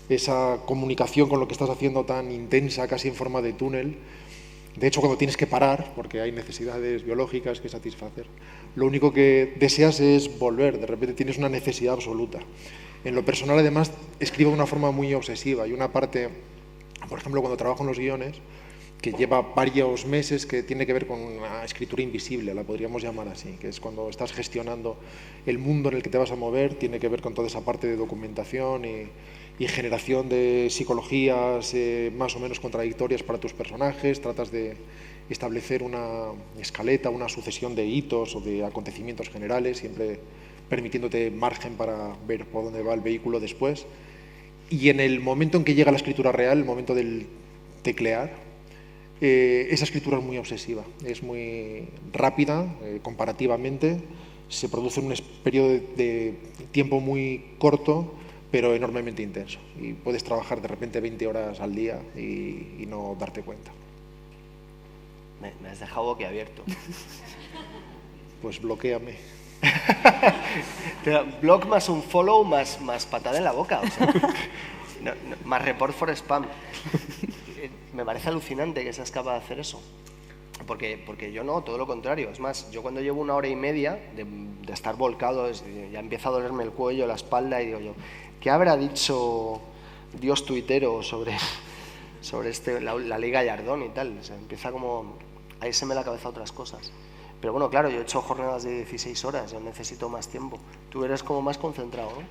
esa comunicación con lo que estás haciendo tan intensa, casi en forma de túnel, de hecho cuando tienes que parar, porque hay necesidades biológicas que satisfacer, lo único que deseas es volver, de repente tienes una necesidad absoluta. En lo personal, además, escribo de una forma muy obsesiva. Hay una parte, por ejemplo, cuando trabajo en los guiones, que lleva varios meses, que tiene que ver con una escritura invisible, la podríamos llamar así, que es cuando estás gestionando el mundo en el que te vas a mover, tiene que ver con toda esa parte de documentación y generación de psicologías más o menos contradictorias para tus personajes. Tratas de establecer una escaleta, una sucesión de hitos o de acontecimientos generales, siempre permitiéndote margen para ver por dónde va el vehículo después. Y en el momento en que llega la escritura real, el momento del teclear, esa escritura es muy obsesiva, es muy rápida comparativamente, se produce en un periodo de tiempo muy corto, pero enormemente intenso. Y puedes trabajar de repente 20 horas al día y no darte cuenta. Me has dejado boquiabierto. Pues bloquéame. Blog más un follow más patada en la boca. O sea, más report for spam. Me parece alucinante que seas capaz de hacer eso. Porque yo no, todo lo contrario. Es más, yo cuando llevo 1 hora y media de estar volcado, ya empieza a dolerme el cuello, la espalda, y digo yo, ¿qué habrá dicho Dios tuitero sobre la ley Gallardón y tal? O sea, empieza como a irse la cabeza a otras cosas. Pero bueno, claro, yo he hecho jornadas de 16 horas, yo necesito más tiempo. Tú eres como más concentrado, ¿no?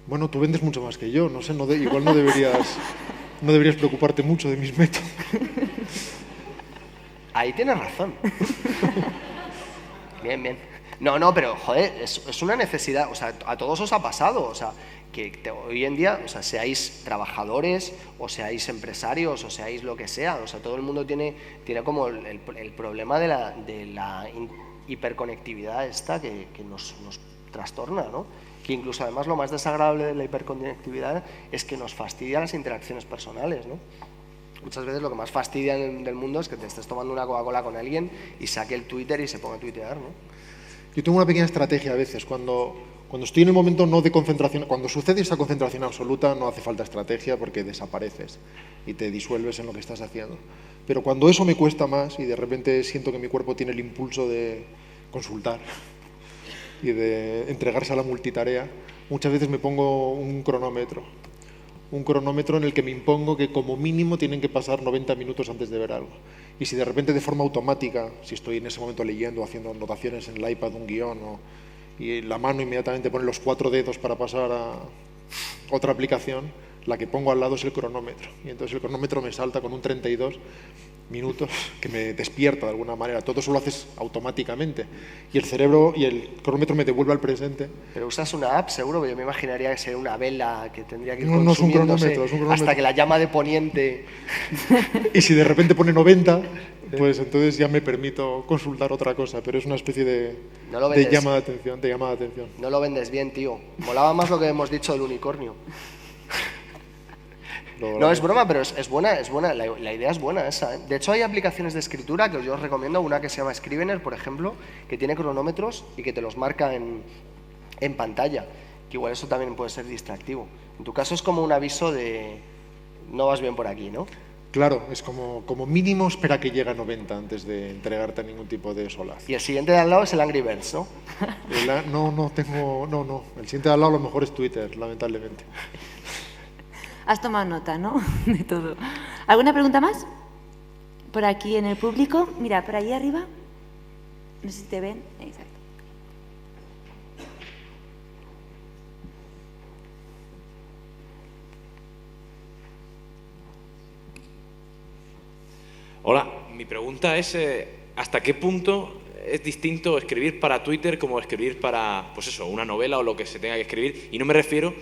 Bueno, tú vendes mucho más que yo, no sé, igual no deberías preocuparte mucho de mis métodos. Ahí tienes razón. Bien. No, pero joder, es una necesidad, o sea, a todos os ha pasado, o sea, que hoy en día, o sea, seáis trabajadores o seáis empresarios o seáis lo que sea, o sea, todo el mundo tiene como el problema de la hiperconectividad esta que nos trastorna, ¿no? Que incluso además lo más desagradable de la hiperconectividad es que nos fastidia las interacciones personales, ¿no? Muchas veces lo que más fastidia del mundo es que te estés tomando una Coca-Cola con alguien y saque el Twitter y se ponga a tuitear, ¿no? Yo tengo una pequeña estrategia a veces. Cuando estoy en el momento no de concentración, cuando sucede esa concentración absoluta, no hace falta estrategia porque desapareces y te disuelves en lo que estás haciendo. Pero cuando eso me cuesta más y de repente siento que mi cuerpo tiene el impulso de consultar y de entregarse a la multitarea, muchas veces me pongo un cronómetro en el que me impongo que como mínimo tienen que pasar 90 minutos antes de ver algo. Y si de repente de forma automática, si estoy en ese momento leyendo, haciendo anotaciones en el iPad, un guión, y la mano inmediatamente pone los 4 dedos para pasar a otra aplicación, la que pongo al lado es el cronómetro. Y entonces el cronómetro me salta con un 32 minutos que me despierta de alguna manera. Todo eso lo haces automáticamente. Y el cerebro y el cronómetro me devuelve al presente. Pero usas una app, seguro, yo me imaginaría que sería una vela que tendría que ir No, es un consumiéndose cronómetro, es un cronómetro. hasta que la llama de poniente... Y si de repente pone 90, pues entonces ya me permito consultar otra cosa. Pero es una especie de llama de atención, No lo vendes bien, tío. Molaba más lo que hemos dicho del unicornio. No, es broma, pero es buena, la idea es buena esa, ¿eh? De hecho, hay aplicaciones de escritura que yo os recomiendo, una que se llama Scrivener, por ejemplo, que tiene cronómetros y que te los marca en pantalla, que igual eso también puede ser distractivo. En tu caso es como un aviso de no vas bien por aquí, ¿no? Claro, es como mínimo espera que llegue a 90 antes de entregarte ningún tipo de solaz. Y el siguiente de al lado es el Angry Birds, ¿no? No. El siguiente de al lado a lo mejor es Twitter, lamentablemente. Has tomado nota, ¿no? De todo. ¿Alguna pregunta más? Por aquí en el público. Mira, por ahí arriba. No sé si te ven. Exacto. Hola, mi pregunta es ¿hasta qué punto es distinto escribir para Twitter como escribir para, pues eso, una novela o lo que se tenga que escribir? Y no me refiero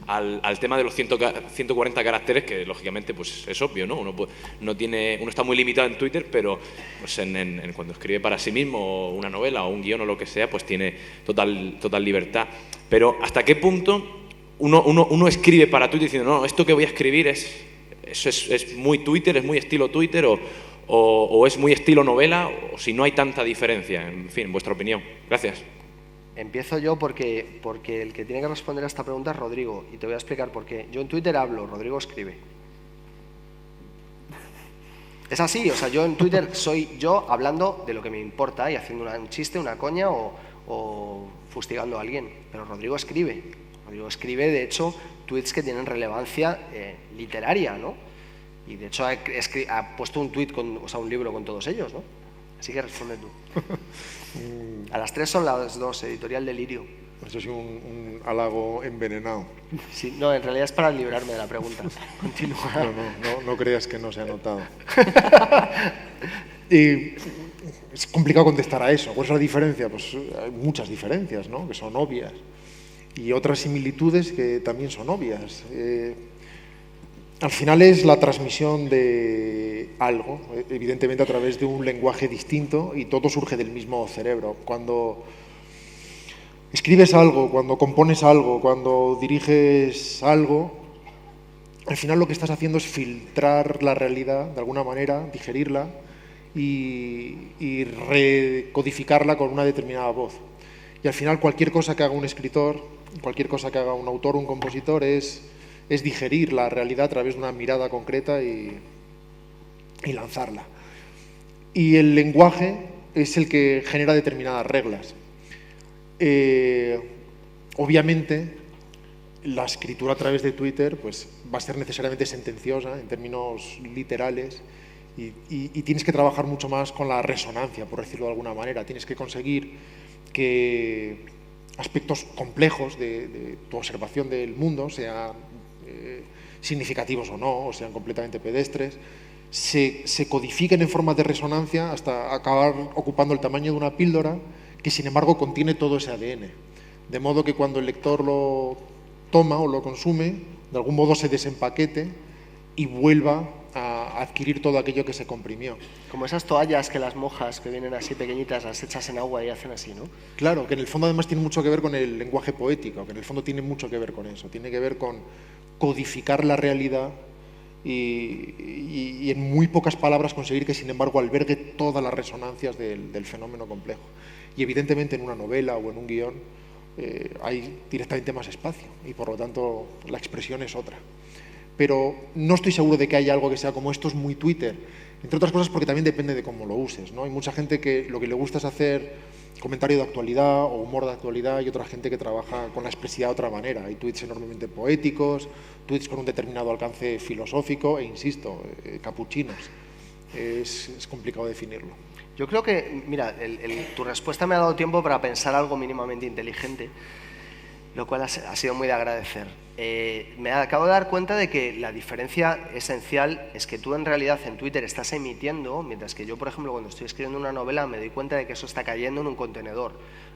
al tema de los 140 caracteres, que lógicamente pues es obvio, ¿no? Uno está muy limitado en Twitter, pero pues cuando escribe para sí mismo una novela o un guión o lo que sea, pues tiene total libertad. Pero ¿hasta qué punto uno escribe para Twitter diciendo, no, esto que voy a escribir es muy Twitter, es muy estilo Twitter o es muy estilo novela, o si no hay tanta diferencia? En fin, vuestra opinión. Gracias. Empiezo yo porque el que tiene que responder a esta pregunta es Rodrigo, y te voy a explicar por qué. Yo en Twitter hablo, Rodrigo escribe. Es así, o sea, yo en Twitter soy yo hablando de lo que me importa y haciendo un chiste, una coña o fustigando a alguien, pero Rodrigo escribe. Rodrigo escribe, de hecho, tweets que tienen relevancia literaria, ¿no? Y de hecho ha puesto un tweet, un libro con todos ellos, ¿no? Así que responde tú. A las 3 son las 2, editorial Delirio. Eso es un halago envenenado. Sí, no, en realidad es para librarme de la pregunta. Continúa. No creas que no se ha notado. Y es complicado contestar a eso. ¿Cuál es la diferencia? Pues hay muchas diferencias, ¿no? Que son obvias. Y otras similitudes que también son obvias. Al final es la transmisión de algo, evidentemente a través de un lenguaje distinto, y todo surge del mismo cerebro. Cuando escribes algo, cuando compones algo, cuando diriges algo, al final lo que estás haciendo es filtrar la realidad de alguna manera, digerirla y recodificarla con una determinada voz. Y al final cualquier cosa que haga un escritor, cualquier cosa que haga un autor o un compositor es digerir la realidad a través de una mirada concreta y lanzarla. Y el lenguaje es el que genera determinadas reglas. Obviamente, la escritura a través de Twitter pues, va a ser necesariamente sentenciosa en términos literales y tienes que trabajar mucho más con la resonancia, por decirlo de alguna manera. Tienes que conseguir que aspectos complejos de tu observación del mundo, sean significativos o no, o sean completamente pedestres, se codifiquen en forma de resonancia hasta acabar ocupando el tamaño de una píldora que sin embargo contiene todo ese ADN. De modo que cuando el lector lo toma o lo consume, de algún modo se desempaquete y vuelva a adquirir todo aquello que se comprimió. Como esas toallas que las mojas, que vienen así pequeñitas, las echas en agua y hacen así, ¿no? Claro, que en el fondo además tiene mucho que ver con el lenguaje poético, que en el fondo tiene mucho que ver con eso, tiene que ver con codificar la realidad y en muy pocas palabras conseguir que, sin embargo, albergue todas las resonancias del fenómeno complejo. Y evidentemente en una novela o en un guión hay directamente más espacio y por lo tanto la expresión es otra. Pero no estoy seguro de que haya algo que sea como esto es muy Twitter, entre otras cosas porque también depende de cómo lo uses, ¿no? Hay mucha gente que lo que le gusta es hacer comentario de actualidad o humor de actualidad y otra gente que trabaja con la expresividad de otra manera. Hay tweets enormemente poéticos, tweets con un determinado alcance filosófico e, insisto, capuchinos. Es complicado definirlo. Yo creo que, mira, tu respuesta me ha dado tiempo para pensar algo mínimamente inteligente, lo cual ha sido muy de agradecer. Me acabo de dar cuenta de que la diferencia esencial es que tú en realidad en Twitter estás emitiendo, mientras que yo, por ejemplo, cuando estoy escribiendo una novela me doy cuenta de que eso está cayendo en un contenedor.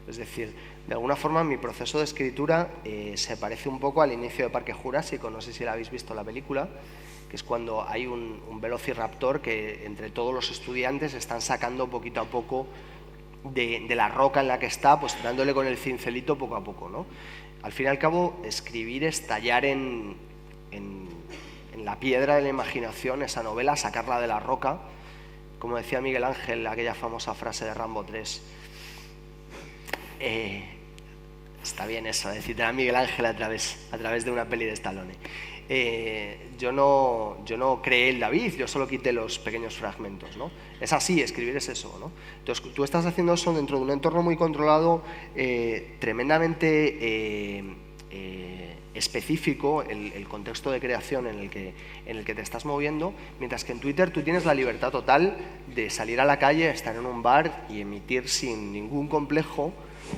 Es decir, de alguna forma mi proceso de escritura se parece un poco al inicio de Parque Jurásico, no sé si la habéis visto la película, que es cuando hay un velociraptor que entre todos los estudiantes están sacando poquito a poco de la roca en la que está, pues dándole con el cincelito poco a poco, ¿no? Al fin y al cabo, escribir es tallar en la piedra de la imaginación esa novela, sacarla de la roca, como decía Miguel Ángel, aquella famosa frase de Rambo 3. Está bien eso, decirte a Miguel Ángel a través de una peli de Stallone. Yo no creé el David, yo solo quité los pequeños fragmentos, ¿no? Es así, escribir es eso, ¿no? Entonces, tú estás haciendo eso dentro de un entorno muy controlado, tremendamente específico, el contexto de creación en el que te estás moviendo, mientras que en Twitter tú tienes la libertad total de salir a la calle, estar en un bar y emitir sin ningún complejo,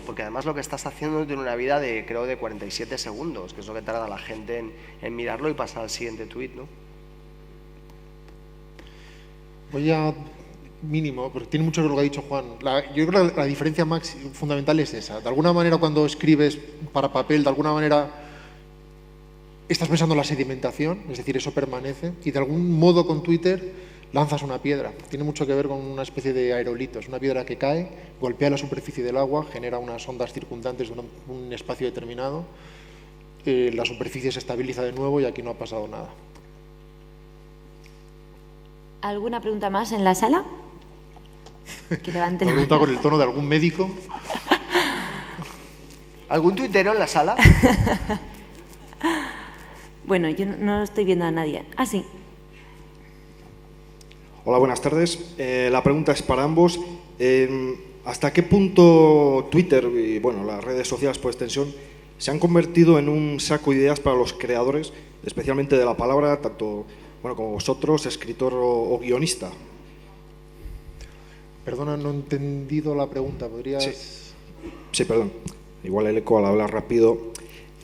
porque además lo que estás haciendo tiene una vida de, creo, de 47 segundos, que es lo que tarda la gente en mirarlo y pasar al siguiente tuit, ¿no? Voy a mínimo, porque tiene mucho que lo que ha dicho Juan. Yo creo que la diferencia más fundamental es esa. De alguna manera, cuando escribes para papel, de alguna manera estás pensando en la sedimentación, es decir, eso permanece, y de algún modo con Twitter lanzas una piedra. Tiene mucho que ver con una especie de aerolito. Es una piedra que cae, golpea la superficie del agua, genera unas ondas circundantes de un espacio determinado, la superficie se estabiliza de nuevo y aquí no ha pasado nada. ¿Alguna pregunta más en la sala? Que levante la ¿Una pregunta con el tono de algún médico? ¿Algún tuitero en la sala? Bueno, yo no estoy viendo a nadie. Ah, sí. Hola, buenas tardes. La pregunta es para ambos. ¿Hasta qué punto Twitter y bueno, las redes sociales por extensión se han convertido en un saco de ideas para los creadores, especialmente de la palabra, tanto como vosotros, escritor o guionista? Perdona, no he entendido la pregunta. ¿Podrías...? Sí, perdón. Igual el eco al hablar rápido.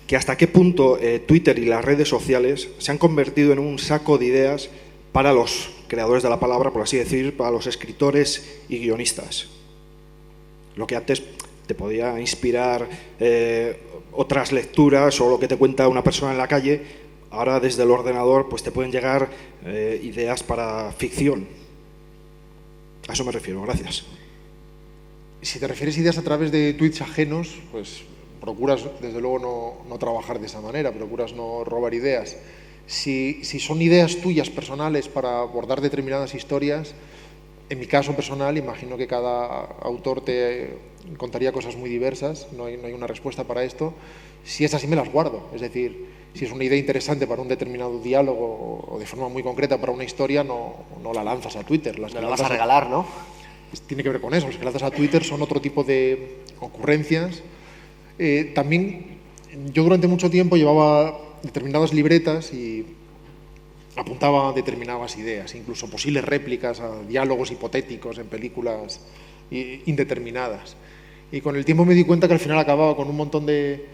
Que ¿hasta qué punto Twitter y las redes sociales se han convertido en un saco de ideas para los creadores de la palabra, por así decir, para los escritores y guionistas? Lo que antes te podía inspirar otras lecturas o lo que te cuenta una persona en la calle, ahora desde el ordenador pues te pueden llegar ideas para ficción. A eso me refiero, gracias. Si te refieres a ideas a través de tweets ajenos, pues procuras desde luego no trabajar de esa manera, procuras no robar ideas. Si son ideas tuyas personales para abordar determinadas historias, en mi caso personal imagino que cada autor te contaría cosas muy diversas, no hay una respuesta para esto. Si es así me las guardo, es decir, si es una idea interesante para un determinado diálogo o de forma muy concreta para una historia, no la lanzas a Twitter. No la vas a regalar, ¿no? Tiene que ver con eso, las que lanzas a Twitter son otro tipo de ocurrencias. También yo durante mucho tiempo llevaba determinadas libretas y apuntaba determinadas ideas, incluso posibles réplicas a diálogos hipotéticos en películas indeterminadas. Y con el tiempo me di cuenta que al final acababa con un montón de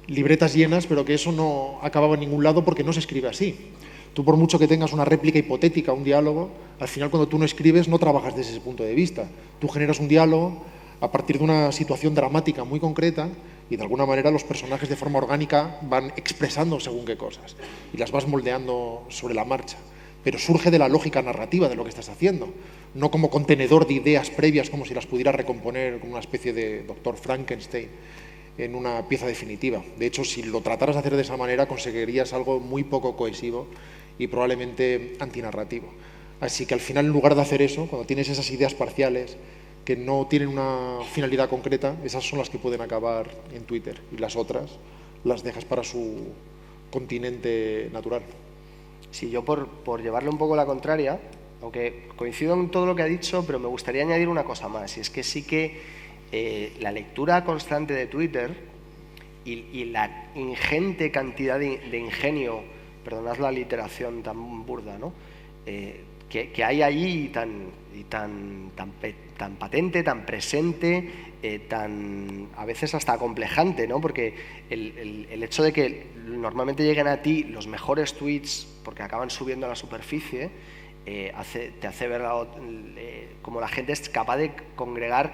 libretas llenas, pero que eso no acababa en ningún lado porque no se escribe así. Tú, por mucho que tengas una réplica hipotética, un diálogo, al final cuando tú no escribes no trabajas desde ese punto de vista. Tú generas un diálogo a partir de una situación dramática muy concreta y de alguna manera los personajes de forma orgánica van expresando según qué cosas y las vas moldeando sobre la marcha. Pero surge de la lógica narrativa de lo que estás haciendo, no como contenedor de ideas previas, como si las pudieras recomponer como una especie de Dr. Frankenstein en una pieza definitiva. De hecho, si lo trataras de hacer de esa manera, conseguirías algo muy poco cohesivo y probablemente antinarrativo. Así que al final, en lugar de hacer eso, cuando tienes esas ideas parciales que no tienen una finalidad concreta, esas son las que pueden acabar en Twitter, y las otras las dejas para su continente natural. Sí, yo por llevarle un poco la contraria, aunque coincido en todo lo que ha dicho, pero me gustaría añadir una cosa más, y es que sí que la lectura constante de Twitter y la ingente cantidad de ingenio, perdonad la literación tan burda, ¿no? Que hay allí tan patente, tan presente, a veces hasta acomplejante, ¿no? Porque el hecho de que normalmente lleguen a ti los mejores tweets, porque acaban subiendo a la superficie, te hace ver como la gente es capaz de congregar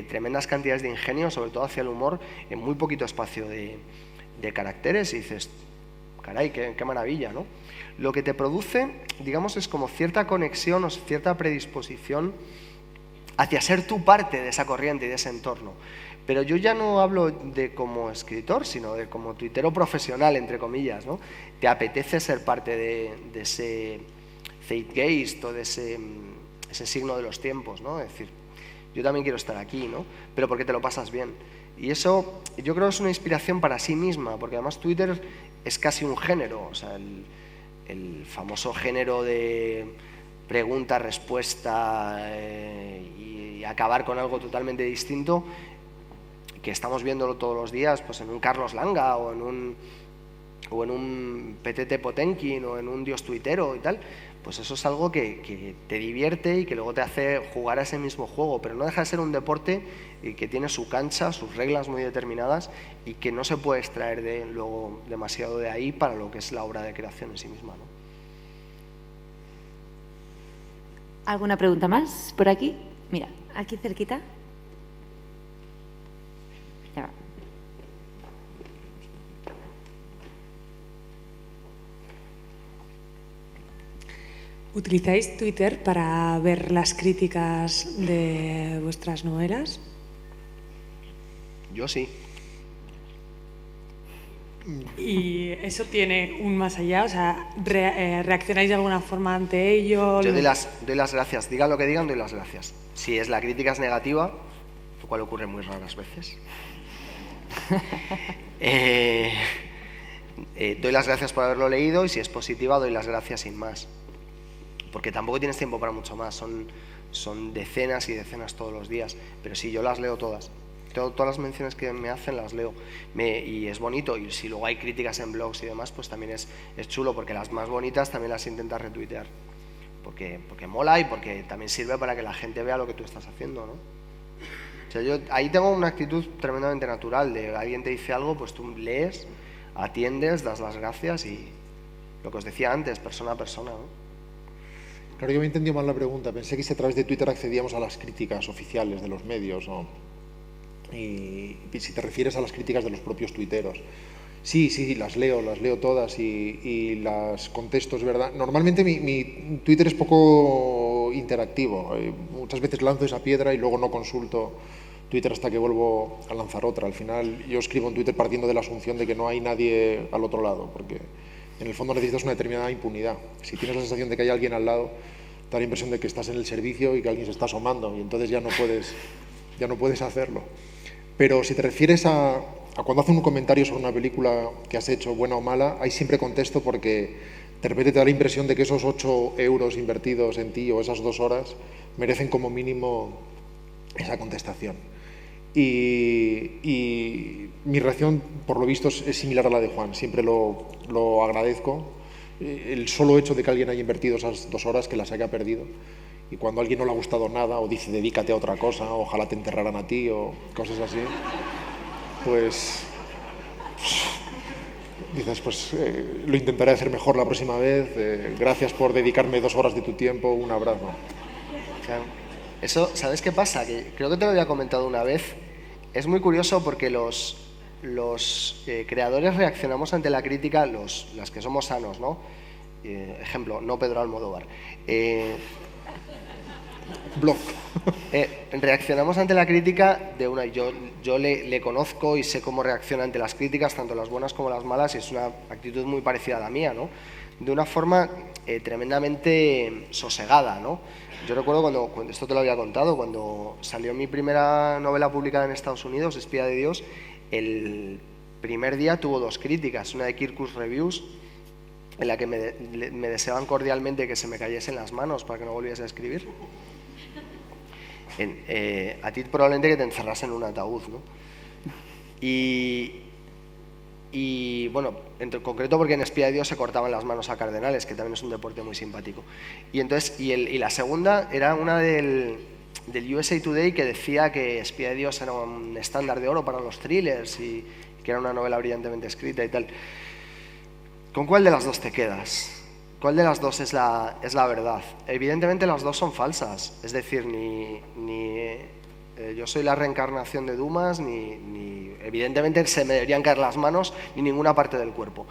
tremendas cantidades de ingenio, sobre todo hacia el humor, en muy poquito espacio de caracteres, y dices, caray, qué maravilla, ¿no? Lo que te produce, digamos, es como cierta conexión o cierta predisposición hacia ser tú parte de esa corriente y de ese entorno. Pero yo ya no hablo de como escritor, sino de como tuitero profesional, entre comillas, ¿no? Te apetece ser parte de ese zeitgeist o de ese signo de los tiempos, ¿no? Es decir, yo también quiero estar aquí, ¿no? Pero porque te lo pasas bien. Y eso yo creo que es una inspiración para sí misma, porque además Twitter es casi un género, o sea, el famoso género de pregunta, respuesta y acabar con algo totalmente distinto, que estamos viéndolo todos los días, pues en un Carlos Langa o en un PTT Potenkin o en un Dios tuitero y tal, pues eso es algo que te divierte y que luego te hace jugar a ese mismo juego, pero no deja de ser un deporte y que tiene su cancha, sus reglas muy determinadas y que no se puede extraer luego demasiado de ahí para lo que es la obra de creación en sí misma, ¿no? ¿Alguna pregunta más por aquí? Mira, aquí cerquita. Ya va. ¿Utilizáis Twitter para ver las críticas de vuestras novelas? Yo sí. ¿Y eso tiene un más allá? O sea, ¿reaccionáis de alguna forma ante ello? Yo doy las gracias. Digan lo que digan, doy las gracias. Si la crítica es negativa, lo cual ocurre muy raras veces, doy las gracias por haberlo leído, y si es positiva, doy las gracias sin más. Porque tampoco tienes tiempo para mucho más. Son decenas y decenas todos los días. Pero sí, yo las leo todas. Todas las menciones que me hacen las leo, y es bonito. Y si luego hay críticas en blogs y demás, pues también es chulo, porque las más bonitas también las intentas retuitear, porque mola y porque también sirve para que la gente vea lo que tú estás haciendo, ¿no? O sea, yo ahí tengo una actitud tremendamente natural, de alguien te dice algo, pues tú lees, atiendes, das las gracias, y lo que os decía antes, persona a persona, ¿no? Claro, yo me he entendido mal la pregunta. Pensé que si a través de Twitter accedíamos a las críticas oficiales de los medios, ¿no? Y si te refieres a las críticas de los propios tuiteros. Sí, las leo todas y las contesto, es verdad. Normalmente mi Twitter es poco interactivo. Muchas veces lanzo esa piedra y luego no consulto Twitter hasta que vuelvo a lanzar otra. Al final yo escribo en Twitter partiendo de la asunción de que no hay nadie al otro lado, porque en el fondo necesitas una determinada impunidad. Si tienes la sensación de que hay alguien al lado, te da la impresión de que estás en el servicio y que alguien se está asomando, y entonces ya no puedes hacerlo. Pero si te refieres a cuando hacen un comentario sobre una película que has hecho, buena o mala, ahí siempre contesto, porque de repente te da la impresión de que esos 8 euros invertidos en ti o esas 2 horas merecen como mínimo esa contestación. Y mi reacción, por lo visto, es similar a la de Juan. Siempre lo agradezco. El solo hecho de que alguien haya invertido esas 2 horas, que las haya perdido. Y cuando a alguien no le ha gustado nada, o dice dedícate a otra cosa, ojalá te enterraran a ti, o cosas así, pues dices, pues lo intentaré hacer mejor la próxima vez, gracias por dedicarme 2 horas de tu tiempo, un abrazo. Claro. Eso, ¿sabes qué pasa? Que creo que te lo había comentado una vez. Es muy curioso porque los creadores reaccionamos ante la crítica, las que somos sanos, ¿no? Ejemplo, no Pedro Almodóvar. Blog. Reaccionamos ante la crítica de una. Yo le conozco y sé cómo reacciona ante las críticas, tanto las buenas como las malas, y es una actitud muy parecida a la mía, ¿no? de una forma tremendamente sosegada, ¿no? Yo recuerdo cuando, esto te lo había contado, cuando salió mi primera novela publicada en Estados Unidos, Espía de Dios, el primer día tuvo 2 críticas, una de Kirkus Reviews, en la que me deseaban cordialmente que se me cayesen las manos para que no volviese a escribir. A ti probablemente que te encerrasen en un ataúd, ¿no? Y bueno, en concreto porque en Espía de Dios se cortaban las manos a cardenales, que también es un deporte muy simpático. Y entonces, y la segunda era una del USA Today, que decía que Espía de Dios era un estándar de oro para los thrillers y que era una novela brillantemente escrita y tal. ¿Con cuál de las dos te quedas? ¿Cuál de las dos es la verdad? Evidentemente las dos son falsas, es decir, ni yo soy la reencarnación de Dumas, ni evidentemente se me deberían caer las manos, ni ninguna parte del cuerpo.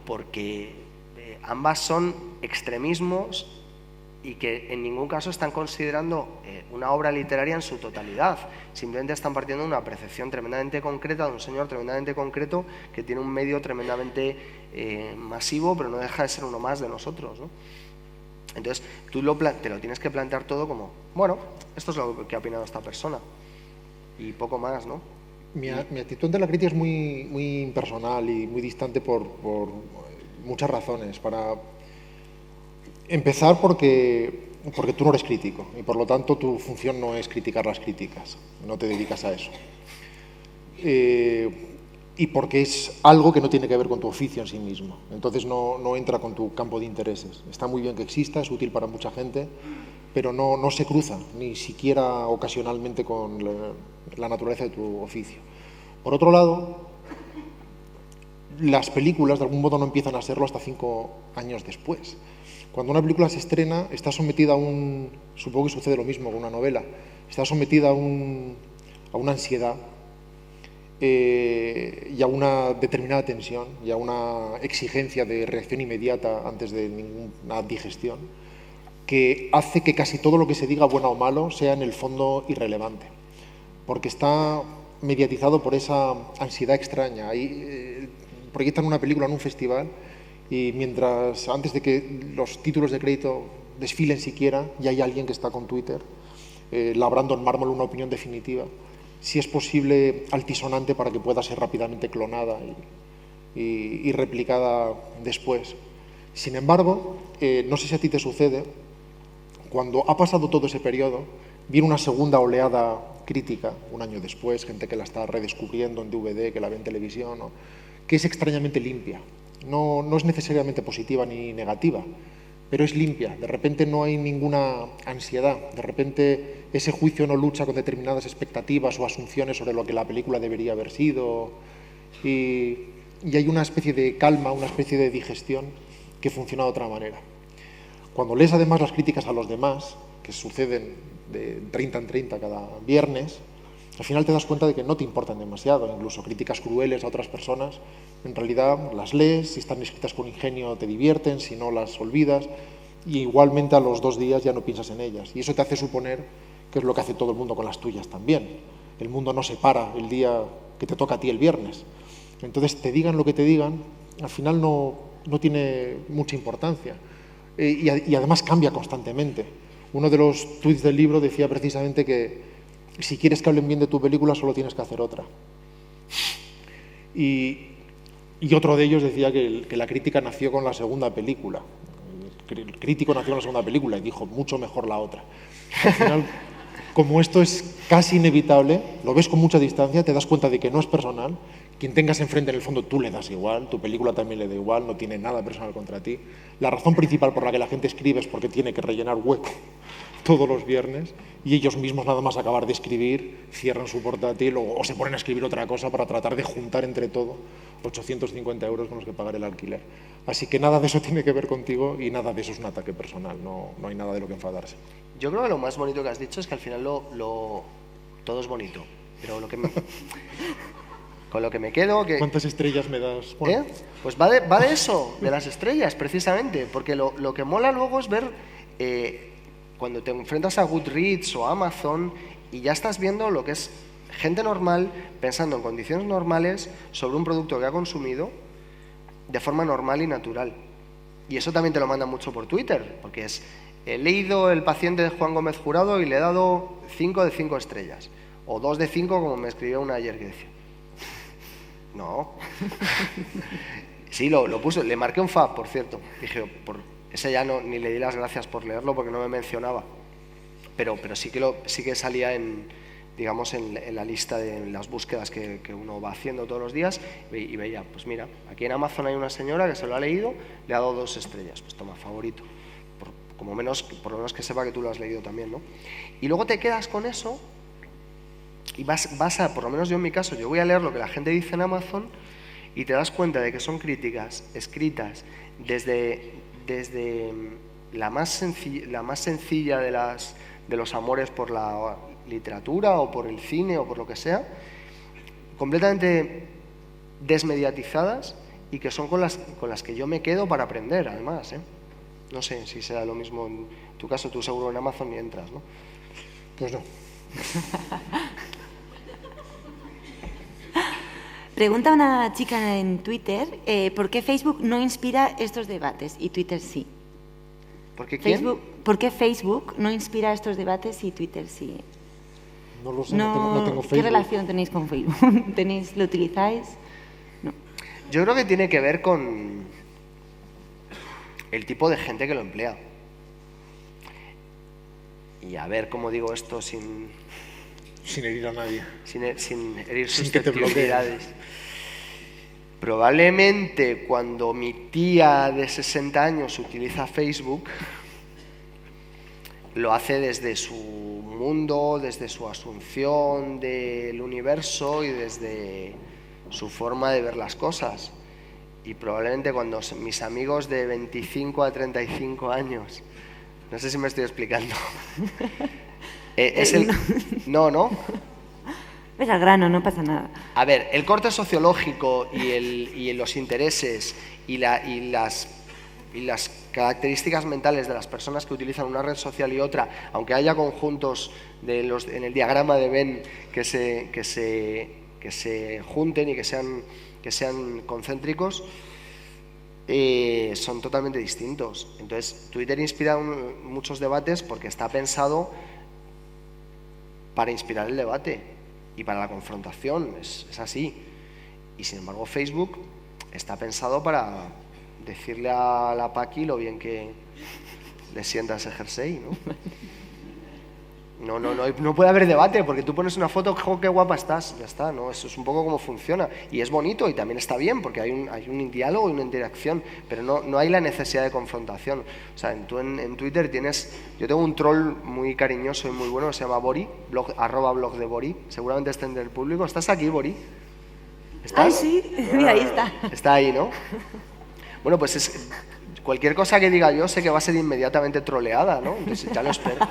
Porque ambas son extremismos y que en ningún caso están considerando una obra literaria en su totalidad. Simplemente están partiendo de una percepción tremendamente concreta de un señor tremendamente concreto que tiene un medio tremendamente masivo, pero no deja de ser uno más de nosotros, ¿no? Entonces, tú te lo tienes que plantear todo como, bueno, esto es lo que ha opinado esta persona y poco más, ¿no? Mi actitud ante la crítica es muy, muy impersonal y muy distante por muchas razones. Para empezar, porque tú no eres crítico y por lo tanto tu función no es criticar las críticas, no te dedicas a eso. Y porque es algo que no tiene que ver con tu oficio en sí mismo, entonces no entra con tu campo de intereses. Está muy bien que exista, es útil para mucha gente, pero no se cruza, ni siquiera ocasionalmente con la naturaleza de tu oficio. Por otro lado, las películas de algún modo no empiezan a serlo hasta 5 años después. Cuando una película se estrena, está sometida a supongo que sucede lo mismo con una novela, está sometida a una ansiedad y a una determinada tensión y a una exigencia de reacción inmediata antes de ninguna digestión, que hace que casi todo lo que se diga, bueno o malo, sea en el fondo irrelevante, porque está mediatizado por esa ansiedad extraña. Ahí proyectan una película en un festival y mientras, antes de que los títulos de crédito desfilen siquiera, ya hay alguien que está con Twitter labrando en mármol una opinión definitiva, si es posible altisonante, para que pueda ser rápidamente clonada y replicada después. Sin embargo, no sé si a ti te sucede, cuando ha pasado todo ese periodo, viene una segunda oleada crítica, un año después, gente que la está redescubriendo en DVD, que la ve en televisión, ¿no?, que es extrañamente limpia. No es necesariamente positiva ni negativa, pero es limpia. De repente no hay ninguna ansiedad, de repente ese juicio no lucha con determinadas expectativas o asunciones sobre lo que la película debería haber sido, y hay una especie de calma, una especie de digestión que funciona de otra manera. Cuando lees además las críticas a los demás, que suceden de 30 en 30 cada viernes, al final te das cuenta de que no te importan demasiado, incluso críticas crueles a otras personas, en realidad las lees, si están escritas con ingenio te divierten, si no las olvidas, y igualmente a los 2 días ya no piensas en ellas. Y eso te hace suponer que es lo que hace todo el mundo con las tuyas también. El mundo no se para el día que te toca a ti el viernes. Entonces, te digan lo que te digan, al final no tiene mucha importancia. Y además cambia constantemente. Uno de los tweets del libro decía precisamente que si quieres que hablen bien de tu película, solo tienes que hacer otra. Y otro de ellos decía que la crítica nació con la segunda película. El crítico nació con la segunda película y dijo, mucho mejor la otra. Al final, como esto es casi inevitable, lo ves con mucha distancia, te das cuenta de que no es personal. Quien tengas enfrente, en el fondo, tú le das igual, tu película también le da igual, no tiene nada personal contra ti. La razón principal por la que la gente escribe es porque tiene que rellenar hueco todos los viernes, y ellos mismos, nada más acabar de escribir, cierran su portátil o se ponen a escribir otra cosa para tratar de juntar entre todo 850 euros con los que pagar el alquiler. Así que nada de eso tiene que ver contigo y nada de eso es un ataque personal, no hay nada de lo que enfadarse. Yo creo que lo más bonito que has dicho es que al final todo es bonito, pero con lo que me quedo... ¿Cuántas estrellas me das, Juan? Pues va de eso, de las estrellas, precisamente, porque lo que mola luego es ver cuando te enfrentas a Goodreads o a Amazon y ya estás viendo lo que es gente normal pensando en condiciones normales sobre un producto que ha consumido de forma normal y natural. Y eso también te lo mandan mucho por Twitter, porque es, he leído El paciente de Juan Gómez Jurado y le he dado 5 de 5 estrellas, o 2 de 5 como me escribió una ayer que decía. No. Sí, lo puse, le marqué un fab, por cierto. Dije, ese ya no, ni le di las gracias por leerlo porque no me mencionaba. Pero sí que salía digamos, en la lista de las búsquedas que uno va haciendo todos los días y veía, pues mira, aquí en Amazon hay una señora que se lo ha leído, le ha dado 2 estrellas, pues toma, favorito. Por lo menos que sepa que tú lo has leído también, ¿no? Y luego te quedas con eso y vas a, por lo menos yo en mi caso, yo voy a leer lo que la gente dice en Amazon y te das cuenta de que son críticas escritas desde la más sencilla de los amores por la literatura o por el cine o por lo que sea, completamente desmediatizadas y que son con las que yo me quedo para aprender, además, ¿eh? No sé si será lo mismo en tu caso, tú seguro en Amazon ni entras, ¿no? Pues no. Pregunta una chica en Twitter, ¿por qué Facebook no inspira estos debates y Twitter sí? ¿Por qué quién? ¿Por qué Facebook no inspira estos debates y Twitter sí? No lo sé, no tengo Facebook. ¿Qué relación tenéis con Facebook? ¿Lo utilizáis? No. Yo creo que tiene que ver con el tipo de gente que lo emplea. Y a ver cómo digo esto sin herir a nadie. Sin herir sin que te susceptibilidades. Probablemente cuando mi tía de 60 años utiliza Facebook, lo hace desde su mundo, desde su asunción del universo y desde su forma de ver las cosas. Y probablemente cuando mis amigos de 25 a 35 años, no sé si me estoy explicando, No. Ves al grano, no pasa nada. A ver, el corte sociológico y los intereses y las características mentales de las personas que utilizan una red social y otra, aunque haya conjuntos en el diagrama de Venn que se junten y que sean concéntricos, son totalmente distintos. Entonces, Twitter inspira muchos debates porque está pensado para inspirar el debate y para la confrontación, es así. Y sin embargo Facebook está pensado para decirle a la Paqui lo bien que le sienta ese jersey, ¿no? No puede haber debate porque tú pones una foto, ¡jo, qué guapa estás! Ya está, ¿no? Eso es un poco como funciona. Y es bonito y también está bien porque hay un diálogo y una interacción, pero no hay la necesidad de confrontación. O sea, tú en Twitter yo tengo un troll muy cariñoso y muy bueno que se llama Bori, @blog de Bori, seguramente está entre el público. ¿Estás aquí, Bori? ¿Estás? Ah, sí, mira, ahí está. Está ahí, ¿no? Bueno, pues cualquier cosa que diga yo sé que va a ser inmediatamente troleada, ¿no? Entonces ya lo espero.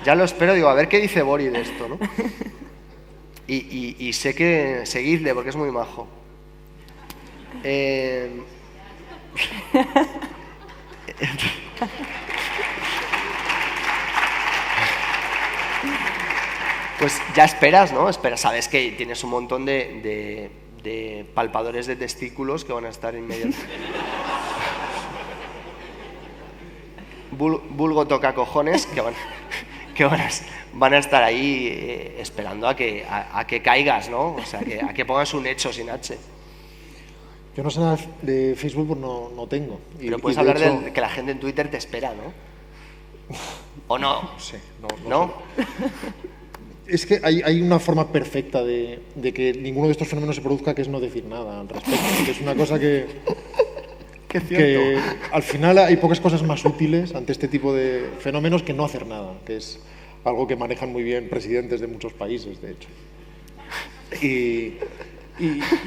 Ya lo espero, digo, a ver qué dice Bori de esto, ¿no? Y sé que seguidle porque es muy majo. Pues ya esperas, ¿no? Sabes que tienes un montón de palpadores de testículos que van a estar inmediatamente. Vulgo toca cojones que van a estar ahí esperando a que caigas, ¿no? O sea, a que pongas un hecho sin H. Yo no sé nada de Facebook, pues no tengo. Pero puedes hablar de que la gente en Twitter te espera, ¿no? ¿O no? No sé, no. Es que hay una forma perfecta de que ninguno de estos fenómenos se produzca, que es no decir nada al respecto. Que es una cosa que al final hay pocas cosas más útiles ante este tipo de fenómenos que no hacer nada, que es algo que manejan muy bien presidentes de muchos países, de hecho. Y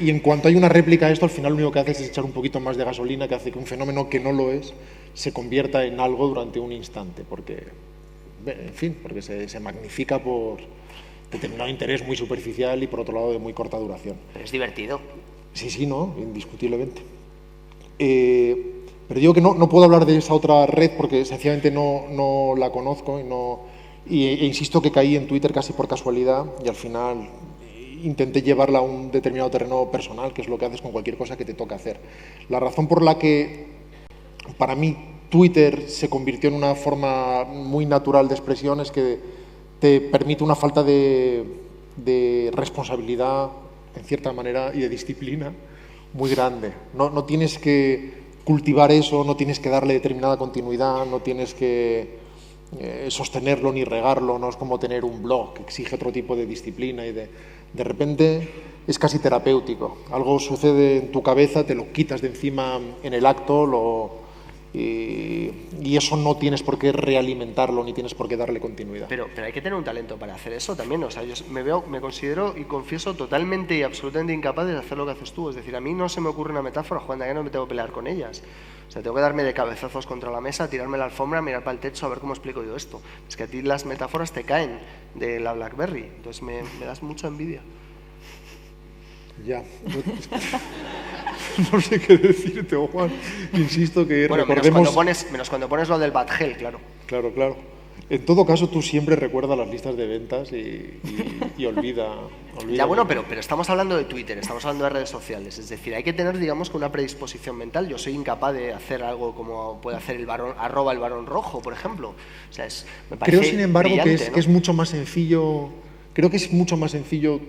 en cuanto hay una réplica a esto, al final lo único que hace es echar un poquito más de gasolina, que hace que un fenómeno que no lo es se convierta en algo durante un instante, porque se magnifica por determinado interés muy superficial y por otro lado de muy corta duración. Pero es divertido. Sí, no, indiscutiblemente. Pero digo que no puedo hablar de esa otra red porque sencillamente no la conozco e insisto que caí en Twitter casi por casualidad y al final intenté llevarla a un determinado terreno personal, que es lo que haces con cualquier cosa que te toca hacer. La razón por la que para mí Twitter se convirtió en una forma muy natural de expresión es que te permite una falta de responsabilidad, en cierta manera, y de disciplina muy grande. No tienes que cultivar eso, no tienes que darle determinada continuidad, no tienes que sostenerlo ni regarlo, no es como tener un blog que exige otro tipo de disciplina y de repente es casi terapéutico. Algo sucede en tu cabeza, te lo quitas de encima en el acto y eso no tienes por qué realimentarlo ni tienes por qué darle continuidad. Pero hay que tener un talento para hacer eso también. O sea, yo me considero y confieso totalmente y absolutamente incapaz de hacer lo que haces tú. Es decir, a mí no se me ocurre una metáfora, Juan, de que no me tengo que pelear con ellas. O sea, tengo que darme de cabezazos contra la mesa, tirarme la alfombra, mirar para el techo a ver cómo explico yo esto. Es que a ti las metáforas te caen de la BlackBerry, entonces me das mucha envidia. Ya. No sé qué decirte, Juan. Insisto que bueno, recordemos... menos cuando pones lo del Badgel, claro. Claro. En todo caso, tú siempre recuerdas las listas de ventas y olvida. Ya, bueno, pero estamos hablando de Twitter, estamos hablando de redes sociales. Es decir, hay que tener, digamos, que una predisposición mental. Yo soy incapaz de hacer algo como puede hacer el varón @elvarón_rojo, por ejemplo. O sea, me parece creo, sin embargo, brillante, que es mucho más sencillo. Creo que es mucho más sencillo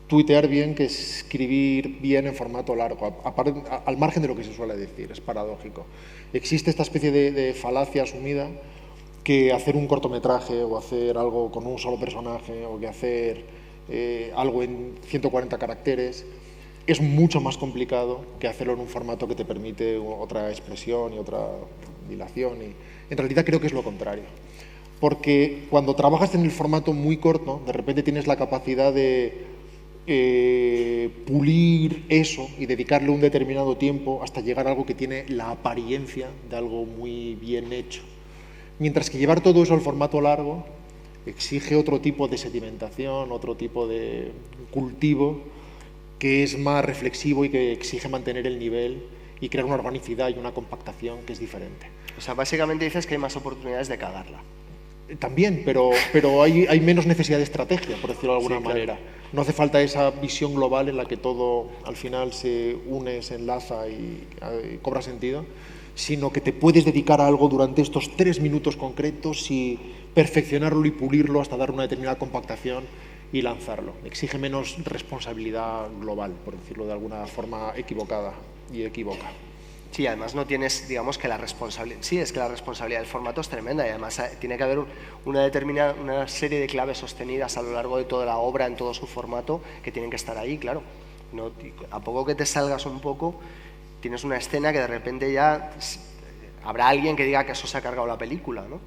tuitear bien que escribir bien en formato largo, al margen de lo que se suele decir, es paradójico. Existe esta especie de falacia asumida que hacer un cortometraje o hacer algo con un solo personaje o que hacer algo en 140 caracteres es mucho más complicado que hacerlo en un formato que te permite otra expresión y otra dilación. Y en realidad creo que es lo contrario. Porque cuando trabajas en el formato muy corto, de repente tienes la capacidad de pulir eso y dedicarle un determinado tiempo hasta llegar a algo que tiene la apariencia de algo muy bien hecho. Mientras que llevar todo eso al formato largo exige otro tipo de sedimentación, otro tipo de cultivo que es más reflexivo y que exige mantener el nivel y crear una organicidad y una compactación que es diferente. O sea, básicamente dices que hay más oportunidades de cagarla. También, pero hay menos necesidad de estrategia, por decirlo de alguna manera. No hace falta esa visión global en la que todo al final se une, se enlaza y cobra sentido, sino que te puedes dedicar a algo durante estos 3 minutos concretos y perfeccionarlo y pulirlo hasta dar una determinada compactación y lanzarlo. Exige menos responsabilidad global, por decirlo de alguna forma equivocada y equívoca. Sí, además no tienes, digamos, que la responsabilidad... Sí, es que la responsabilidad del formato es tremenda y además tiene que haber una serie de claves sostenidas a lo largo de toda la obra, en todo su formato, que tienen que estar ahí, claro. No, a poco que te salgas un poco, tienes una escena que de repente ya habrá alguien que diga que eso se ha cargado la película, ¿no?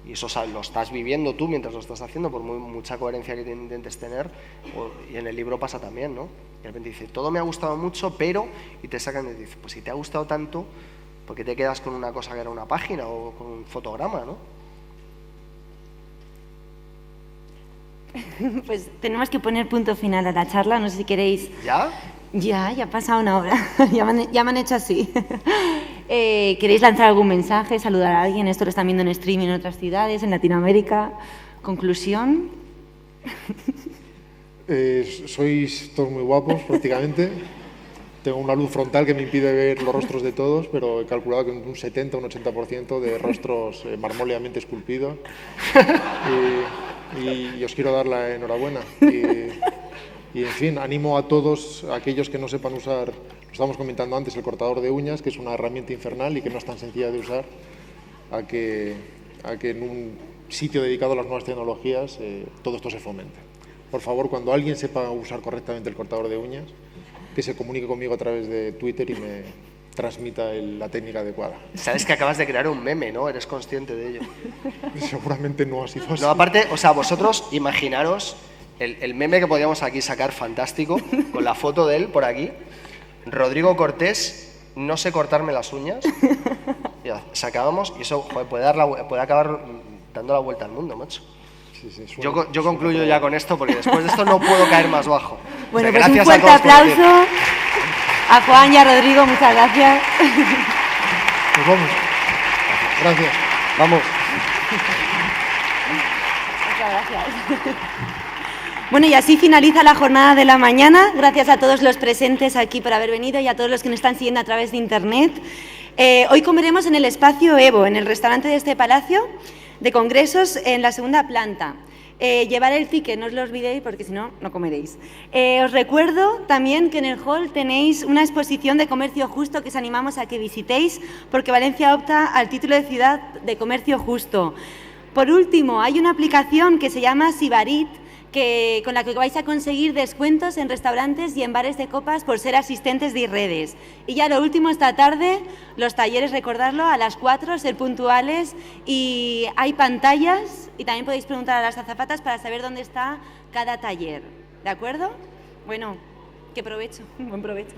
Y eso lo estás viviendo tú mientras lo estás haciendo, por mucha coherencia que intentes tener, y en el libro pasa también, ¿no? Y de repente dice, todo me ha gustado mucho, pero... Y te sacan y te dicen, pues si te ha gustado tanto, ¿por qué te quedas con una cosa que era una página o con un fotograma, ¿no? Pues tenemos que poner punto final a la charla, no sé si queréis... ¿Ya? Ya ha pasado una hora, ya me han hecho así. ¿Queréis lanzar algún mensaje, saludar a alguien? Esto lo están viendo en streaming en otras ciudades, en Latinoamérica. ¿Conclusión? Sois todos muy guapos, prácticamente. Tengo una luz frontal que me impide ver los rostros de todos, pero he calculado que un 70 o un 80% de rostros marmóleamente esculpidos. Y os quiero dar la enhorabuena. Y, en fin, animo a todos aquellos que no sepan usar, lo estábamos comentando antes, el cortador de uñas, que es una herramienta infernal y que no es tan sencilla de usar, a que en un sitio dedicado a las nuevas tecnologías todo esto se fomente. Por favor, cuando alguien sepa usar correctamente el cortador de uñas, que se comunique conmigo a través de Twitter y me transmita la técnica adecuada. Sabes que acabas de crear un meme, ¿no? ¿Eres consciente de ello? Seguramente no ha sido así. No, aparte, o sea, vosotros imaginaros el meme que podíamos aquí sacar fantástico, con la foto de él por aquí. Rodrigo Cortés, no sé cortarme las uñas. Ya, sacábamos y eso, joder, puede acabar dando la vuelta al mundo, macho. Sí, yo concluyo ya con esto porque después de esto no puedo caer más bajo. Bueno, o sea, pues gracias un fuerte a todos aplauso a Juan y a Rodrigo, muchas gracias. Pues vamos. Gracias. Vamos. Muchas gracias. Bueno, y así finaliza la jornada de la mañana. Gracias a todos los presentes aquí por haber venido y a todos los que nos están siguiendo a través de Internet. Hoy comeremos en el espacio Evo, en el restaurante de este Palacio de Congresos, en la segunda planta. Llevar el ticket, no os lo olvidéis porque si no, no comeréis. Os recuerdo también que en el hall tenéis una exposición de comercio justo que os animamos a que visitéis porque Valencia opta al título de ciudad de comercio justo. Por último, hay una aplicación que se llama Sibarit, con la que vais a conseguir descuentos en restaurantes y en bares de copas por ser asistentes de redes. Y ya lo último, esta tarde, los talleres, recordarlo, a las 4, ser puntuales, y hay pantallas y también podéis preguntar a las azafatas para saber dónde está cada taller. ¿De acuerdo? Bueno, que provecho, buen provecho.